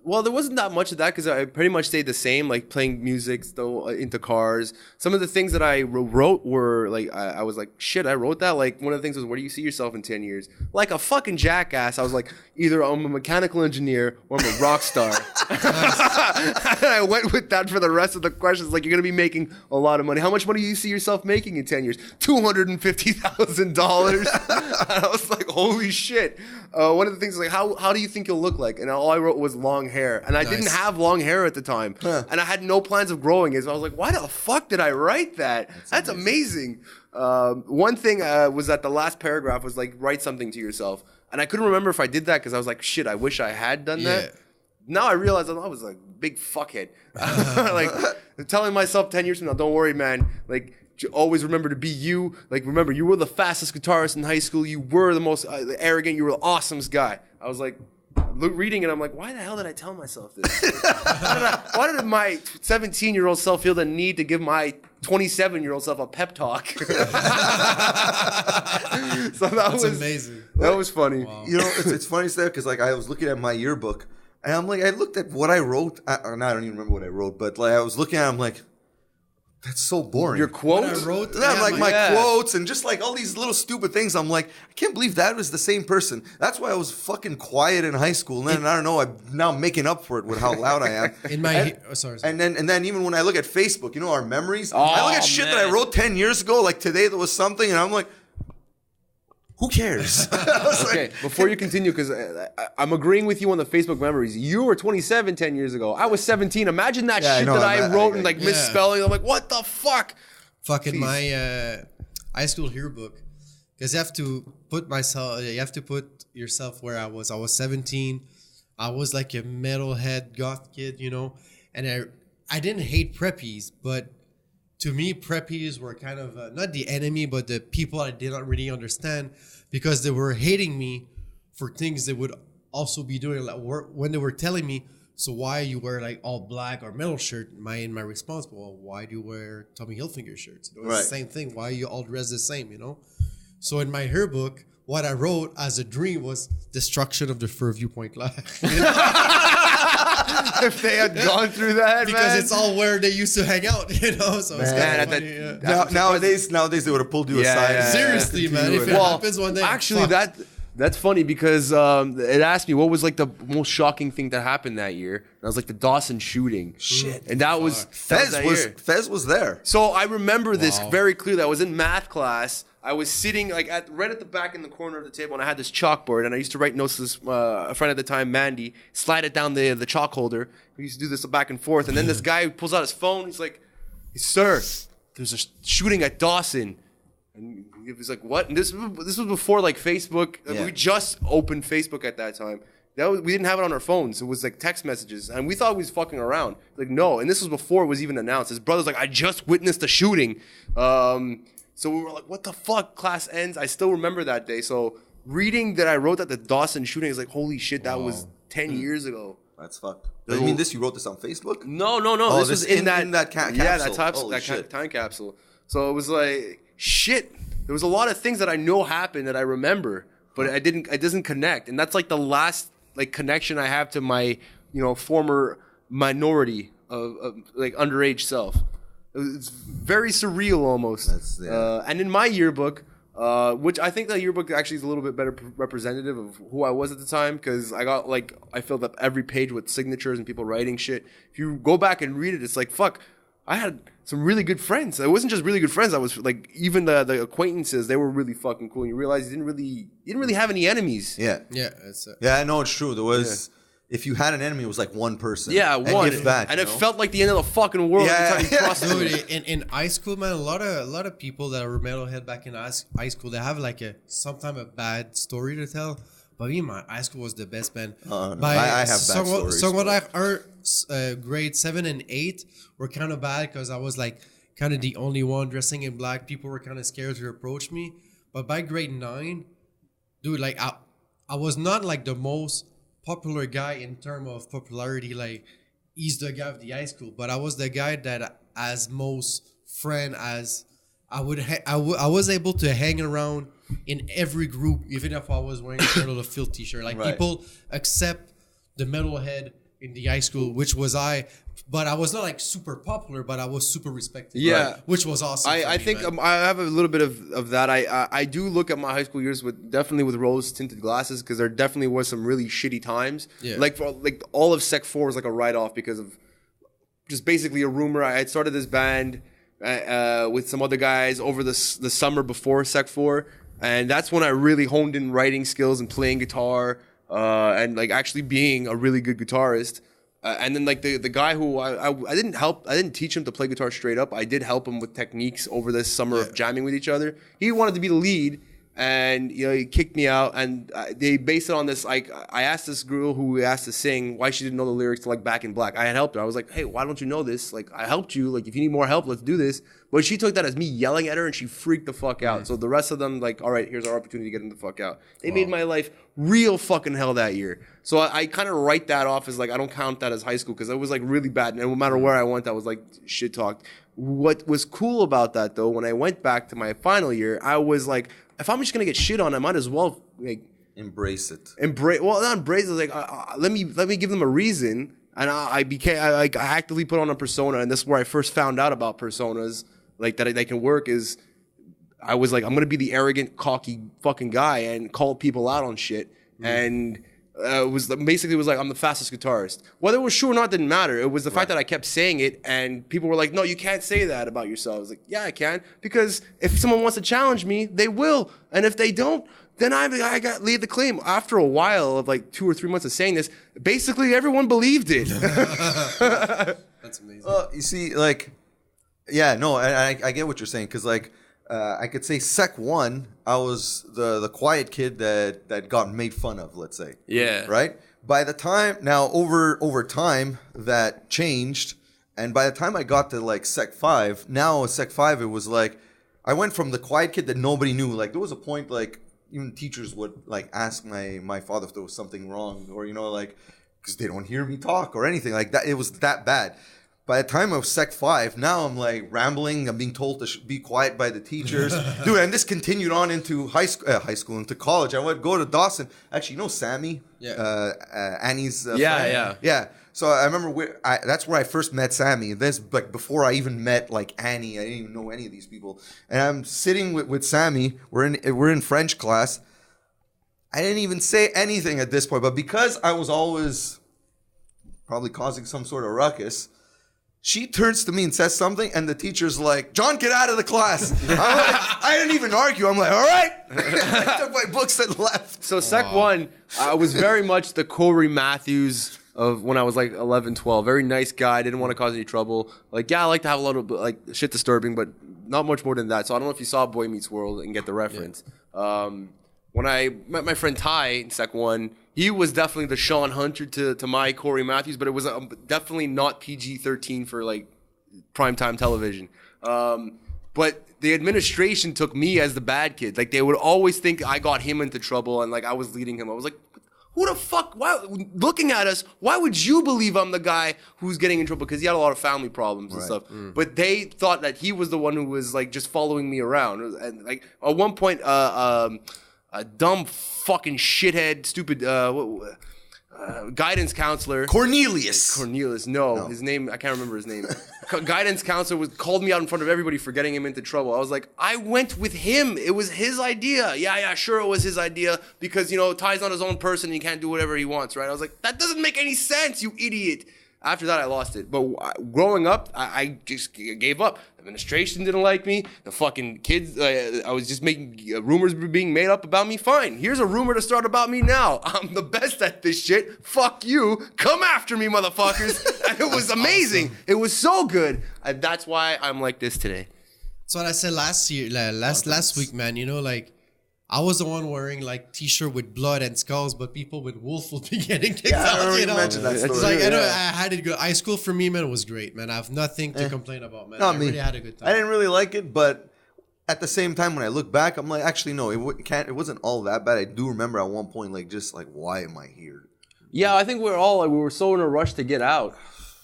Speaker 4: well, there wasn't that much of that because I pretty much stayed the same, like playing music, still into cars. Some of the things that I wrote were like, I was like, shit, I wrote that. Like one of the things was, where do you see yourself in 10 years? Like a fucking jackass. I was like, either I'm a mechanical engineer or I'm a rock star. And I went with that for the rest of the questions. Like, you're going to be making a lot of money. How much money do you see yourself making in 10 years? $250,000. And I was like, holy shit. One of the things is like, how do you think you'll look like? And all I wrote was long hair. And I didn't have long hair at the time. And I had no plans of growing it. So I was like, why the fuck did I write that? That's amazing. One thing was that the last paragraph was like, write something to yourself. And I couldn't remember if I did that because I was like, shit, I wish I had done that. Now I realize I was like big fuckhead. Like telling myself 10 years from now, don't worry, man. Like, always remember to be you. Like, remember, you were the fastest guitarist in high school. You were the most arrogant. You were the awesomest guy. I was like, reading it, I'm like, why the hell did I tell myself this? Why did my 17-year-old self feel the need to give my 27-year-old self a pep talk? So
Speaker 3: That's amazing.
Speaker 4: That was funny.
Speaker 3: Wow.
Speaker 1: you know, it's funny stuff because like I was looking at my yearbook and I'm like, I looked at what I wrote. I don't even remember what I wrote, but like I was looking at it, I'm like, that's so boring.
Speaker 4: Your quotes?
Speaker 3: I wrote,
Speaker 1: Yeah, like my quotes and just like all these little stupid things. I'm like, I can't believe that was the same person. That's why I was fucking quiet in high school. And then I don't know, I'm now making up for it with how loud I am.
Speaker 3: In my sorry.
Speaker 1: And then even when I look at Facebook, you know, our memories. I look at shit that I wrote 10 years ago. Like today there was something, and I'm like, who cares?
Speaker 4: Okay, before you continue, because I'm agreeing with you on the Facebook memories. You were 27 10 years ago. I was 17. Imagine that shit that I wrote and like misspelling. I'm like, what the fuck?
Speaker 3: Fucking my high school yearbook. Because you have to put yourself where I was. I was 17. I was like a metalhead goth kid, you know. And I didn't hate preppies, but to me, preppies were kind of not the enemy, but the people I did not really understand because they were hating me for things they would also be doing. Like when they were telling me, so why you wear like all black or metal shirt? My response, well, why do you wear Tommy Hilfiger shirts? It was the same thing. Why you all dress the same, you know? So in my yearbook, what I wrote as a dream was destruction of the Fur Viewpoint Live.
Speaker 4: If they had gone through that,
Speaker 3: because
Speaker 4: man.
Speaker 3: it's all where they used to hang out, you know. So it's kind of funny.
Speaker 1: Nowadays they would have pulled you aside.
Speaker 4: Yeah.
Speaker 3: Seriously, man. If it happens one day,
Speaker 4: actually, that's funny because it asked me what was like the most shocking thing that happened that year. And I was like the Dawson shooting. Shit, and that was
Speaker 1: Fez was there.
Speaker 4: So I remember this very clearly. I was in math class. I was sitting like right at the back in the corner of the table, and I had this chalkboard, and I used to write notes to this a friend at the time, Mandy, slide it down the chalk holder. We used to do this back and forth, and then this guy pulls out his phone. He's like, "Sir, there's a shooting at Dawson." And he was like, "What?" And this was before like Facebook.
Speaker 1: Yeah.
Speaker 4: We just opened Facebook at that time. We didn't have it on our phones. It was like text messages, and we thought we was fucking around. Like, no, and this was before it was even announced. His brother's like, "I just witnessed a shooting." So we were like, what the fuck? Class ends. I still remember that day. So reading that I wrote that the Dawson shooting is like, holy shit, that was 10 years ago.
Speaker 1: That's fucked. You mean this? You wrote this on Facebook?
Speaker 4: No.
Speaker 1: Oh,
Speaker 4: this was in that
Speaker 1: capsule.
Speaker 4: Yeah, that time capsule. So it was like, shit. There was a lot of things that I know happened that I remember, but it doesn't connect. And that's like the last like connection I have to my, former minority of like underage self. It's very surreal almost. And in my yearbook, which I think that yearbook actually is a little bit better representative of who I was at the time, because I filled up every page with signatures and people writing shit. If you go back and read it, it's like, fuck, I had some really good friends. It wasn't just really good friends. I was like, even the acquaintances, they were really fucking cool. And you realize you didn't really have any enemies.
Speaker 1: Yeah.
Speaker 3: Yeah.
Speaker 1: Yeah, I know it's true. There was... if you had an enemy, it was like one person.
Speaker 4: Yeah,
Speaker 1: and
Speaker 4: one.
Speaker 1: if that,
Speaker 4: and
Speaker 1: you
Speaker 4: it
Speaker 1: know?
Speaker 4: felt like the end of the fucking world every time you crossed through it.
Speaker 3: Dude, in high school, man, a lot of people that were metalhead back in high school, they have like sometimes a bad story to tell. But me, my high school was the best, man.
Speaker 1: No, I have bad stories.
Speaker 3: So what I've heard, grade 7 and 8 were kind of bad because I was like kind of the only one dressing in black. People were kind of scared to approach me. But by grade 9, dude, like I was not like the most popular guy in terms of popularity. Like he's the guy of the high school, but I was the guy that as most friend as I was able to hang around in every group, even if I was wearing a little Filth t-shirt. Like people accept the metalhead in the high school, which was I. But I was not like super popular, but I was super respected.
Speaker 4: Yeah.
Speaker 3: Right? Which was awesome.
Speaker 4: I think I have a little bit of that. I do look at my high school years with rose tinted glasses because there definitely was some really shitty times. Yeah. Like all of Sec 4 was like a write off because of just basically a rumor. I had started this band with some other guys over the summer before Sec 4, and that's when I really honed in writing skills and playing guitar and like actually being a really good guitarist. And then like the guy who I didn't teach him to play guitar straight up. I did help him with techniques over this summer of jamming with each other. He wanted to be the lead, and he kicked me out. And they based it on this. Like I asked this girl who we asked to sing why she didn't know the lyrics to like Back in Black. I had helped her. I was like, hey, why don't you know this? Like I helped you. Like if you need more help, let's do this. But she took that as me yelling at her, and she freaked the fuck out. So the rest of them, like, all right, here's our opportunity to get them the fuck out. They made my life real fucking hell that year. So I kind of write that off as like, I don't count that as high school because it was like really bad. And no matter where I went, I was like shit talked. What was cool about that though, when I went back to my final year, I was like, if I'm just gonna get shit on, I might as well like
Speaker 1: embrace it.
Speaker 4: Well, not embrace it. Like let me give them a reason. And I actively put on a persona, and this is where I first found out about personas. Like that they can work is I was like, I'm going to be the arrogant, cocky fucking guy and call people out on shit. And it was like, I'm the fastest guitarist. Whether it was true or not didn't matter. It was the fact that I kept saying it and people were like, no, you can't say that about yourself. I was like, yeah, I can. Because if someone wants to challenge me, they will. And if they don't, then I got lead the claim. After a while of like 2 or 3 months of saying this, basically everyone believed it.
Speaker 3: That's amazing.
Speaker 1: You see, like, yeah, no, I get what you're saying because like I could say Sec 1, I was the quiet kid that got made fun of, let's say.
Speaker 4: Yeah.
Speaker 1: Right? By the time now over time that changed, and by the time I got to like Sec 5, now Sec 5 it was like I went from the quiet kid that nobody knew. Like there was a point like even teachers would like ask my father if there was something wrong or like because they don't hear me talk or anything like that. It was that bad. By the time I was Sec 5, now I'm like rambling. I'm being told to be quiet by the teachers. Dude, and this continued on into high school, into college. I would go to Dawson. Actually, Sammy?
Speaker 3: Yeah.
Speaker 1: Annie's friend?
Speaker 4: Yeah.
Speaker 1: So I remember that's where I first met Sammy. This like before I even met like Annie. I didn't even know any of these people. And I'm sitting with Sammy. We're in French class. I didn't even say anything at this point. But because I was always probably causing some sort of ruckus, she turns to me and says something, and the teacher's like, John, get out of the class. I didn't even argue. I'm like, all right. I took my books and left.
Speaker 4: So Sec 1, I was very much the Corey Matthews of when I was like 11, 12. Very nice guy. Didn't want to cause any trouble. Like, yeah, I like to have a lot of like shit disturbing, but not much more than that. So I don't know if you saw Boy Meets World and get the reference. Yeah. When I met my friend Ty in Sec 1, he was definitely the Sean Hunter to my Corey Matthews, but it was definitely not PG-13 for like primetime television. But the administration took me as the bad kid. Like they would always think I got him into trouble and like I was leading him. I was like, who the fuck? Why? Looking at us, why would you believe I'm the guy who's getting in trouble? Because he had a lot of family problems and stuff. But they thought that he was the one who was like just following me around. And like at one point, a dumb fucking shithead, stupid guidance counselor.
Speaker 1: Cornelius,
Speaker 4: no, his name, I can't remember his name. Guidance counselor called me out in front of everybody for getting him into trouble. I was like, I went with him. It was his idea. Yeah, sure it was his idea because, Ty's not his own person and he can't do whatever he wants, right? I was like, that doesn't make any sense, you idiot. After that, I lost it. But growing up, I just gave up. Administration didn't like me. The fucking kids, I was just making rumors were being made up about me. Fine, here's a rumor to start about me now. I'm the best at this shit. Fuck you. Come after me, motherfuckers. And it was amazing. Awesome. It was so good. And that's why I'm like this today.
Speaker 3: That's what I said last week, man. You know, like, I was the one wearing like t-shirt with blood and skulls, but people with wolf will be getting kicked out. You know, mentioned that story. It's like I had it good. High school for me, man, was great, man. I have nothing to complain about, man. I really had a good time.
Speaker 1: I didn't really like it, but at the same time, when I look back, I'm like, actually, no, it wasn't all that bad. I do remember at one point, like, just like, why am I here?
Speaker 4: Yeah, I think we're all like, we were so in a rush to get out.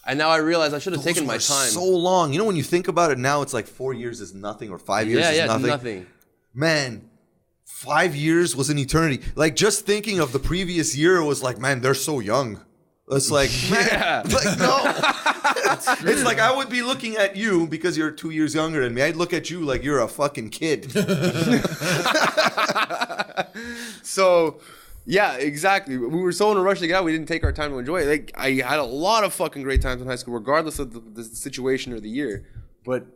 Speaker 4: And now I realize I should have taken my time.
Speaker 1: So long. You know, when you think about it now, it's like 4 years is nothing or 5 years is nothing. Man. 5 years was an eternity. Like, just thinking of the previous year was like, man, they're so young. It's like, man, like, no. It's like I would be looking at you because you're 2 years younger than me. I'd look at you like you're a fucking kid.
Speaker 4: So, yeah, exactly. We were so in a rush to get out, we didn't take our time to enjoy it. Like, I had a lot of fucking great times in high school, regardless of the situation or the year. But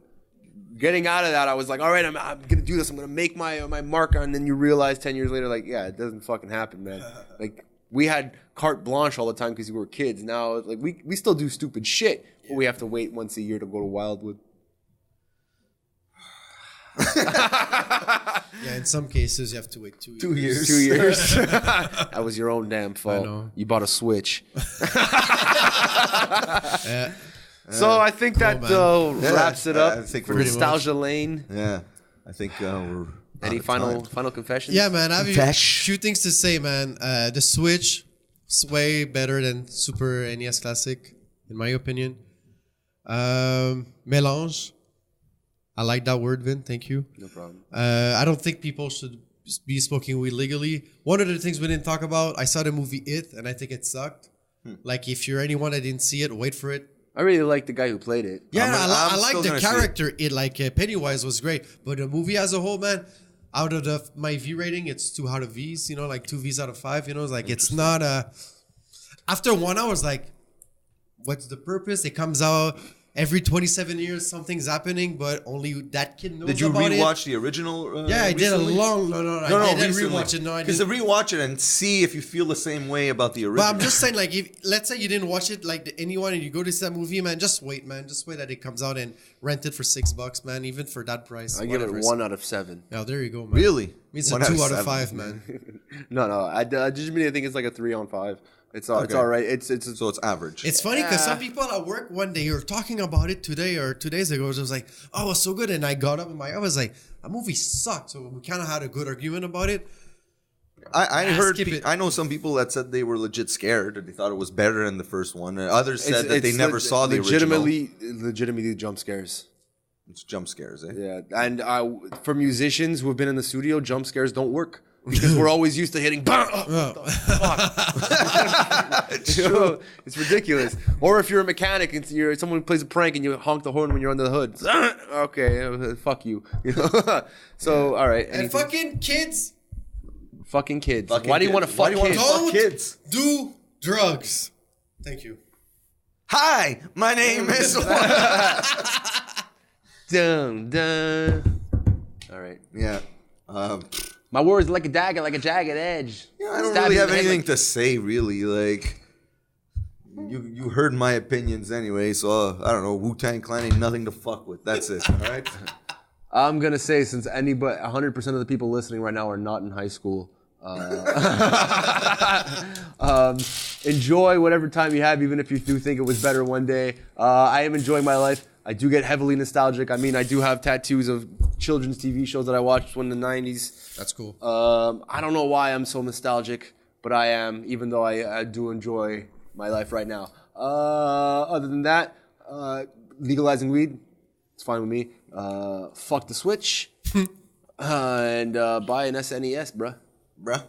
Speaker 4: getting out of that, I was like, all right, I'm going to do this. I'm going to make my mark on. And then you realize 10 years later, like, yeah, it doesn't fucking happen, man. Like, we had carte blanche all the time because we were kids. Now, like, we still do stupid shit, but we have to wait once a year to go to Wildwood.
Speaker 3: Yeah, in some cases, you have to wait 2 years.
Speaker 1: 2 years.
Speaker 4: 2 years. That was your own damn fault.
Speaker 3: I know.
Speaker 4: You bought a Switch. So I think that wraps it up for Nostalgia Lane.
Speaker 1: Yeah, I think we're.
Speaker 4: Any final confessions?
Speaker 3: Yeah, man. I have a few things to say, man. The Switch is way better than Super NES Classic, in my opinion. Mélange. I like that word, Vin. Thank you.
Speaker 4: No problem.
Speaker 3: I don't think people should be smoking weed legally. One of the things we didn't talk about, I saw the movie It, and I think it sucked. Like, if you're anyone that didn't see it, wait for it.
Speaker 4: I really like the guy who played it.
Speaker 3: Yeah, I like the character. It like Pennywise was great, but the movie as a whole, man, out of my V rating, it's 2 out of V's. You know, like 2 V's out of 5. You know, it's like it's not a. After 1 hour, I was like, what's the purpose? It comes out every 27 years, something's happening, but only that kid knows about it.
Speaker 1: Did you rewatch the original?
Speaker 3: Yeah, I did a long. No, I didn't rewatch it. No, I didn't.
Speaker 1: Because to rewatch it and see if you feel the same way about the original.
Speaker 3: But I'm just saying, like, if let's say you didn't watch it, like anyone, and you go to see that movie, man, just wait, man. Just wait that it comes out and rent it for $6, man. Even for that price.
Speaker 4: I give it 1 out of 7.
Speaker 3: Oh, there you go, man.
Speaker 1: Really?
Speaker 3: It's a 2 out of 5, man.
Speaker 4: No. I think it's like a 3 on 5. It's all right. It's
Speaker 1: so it's average.
Speaker 3: It's funny because some people at work one day were talking about it today or 2 days ago. I was like, "Oh, it was so good," and I got up and I was like, "That movie sucked." So we kind of had a good argument about it.
Speaker 1: I know some people that said they were legit scared and they thought it was better than the first one. And others said that they never saw the original.
Speaker 4: Legitimately jump scares.
Speaker 1: It's jump scares, eh?
Speaker 4: Yeah, and for musicians who have been in the studio, jump scares don't work. Because we're always used to hitting. It's ridiculous. Or if you're a mechanic and you're someone who plays a prank and you honk the horn when you're under the hood. Okay, fuck you. So all right.
Speaker 3: And fucking kids.
Speaker 4: Fucking kids. Why do you want to fuck kids?
Speaker 3: Don't do drugs. Thank you.
Speaker 1: Hi, my name is.
Speaker 4: Dun. All right.
Speaker 1: Yeah.
Speaker 4: My words like a dagger, like a jagged edge.
Speaker 1: Yeah, I don't really have anything to say, really. Like, you heard my opinions anyway, so I don't know. Wu-Tang Clan ain't nothing to fuck with. That's it, all right?
Speaker 4: I'm going to say, since 100% of the people listening right now are not in high school, enjoy whatever time you have, even if you do think it was better one day. I am enjoying my life. I do get heavily nostalgic. I mean, I do have tattoos of children's TV shows that I watched in the 90s.
Speaker 3: That's cool.
Speaker 4: I don't know why I'm so nostalgic, but I am, even though I do enjoy my life right now. Other than that, legalizing weed, it's fine with me. Fuck the Switch. And buy an SNES, bruh.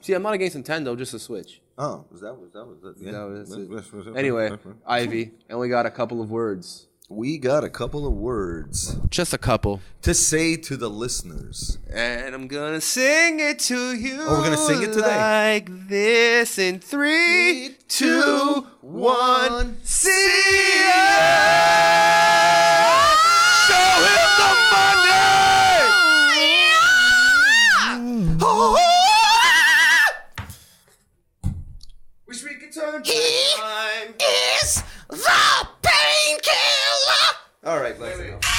Speaker 4: See, I'm not against Nintendo, just a Switch.
Speaker 1: Oh, was that it? Yeah.
Speaker 4: That's it. Anyway, Ivy, I only got a couple of words.
Speaker 1: we got a couple of words
Speaker 4: Just a couple.
Speaker 1: to say to the listeners.
Speaker 4: And I'm gonna sing it to you.
Speaker 1: Oh, we're gonna sing it today.
Speaker 4: Like this in 3, 2, 1. See ya! Show him the money! Wish we could turn back time.
Speaker 1: All right, let's go.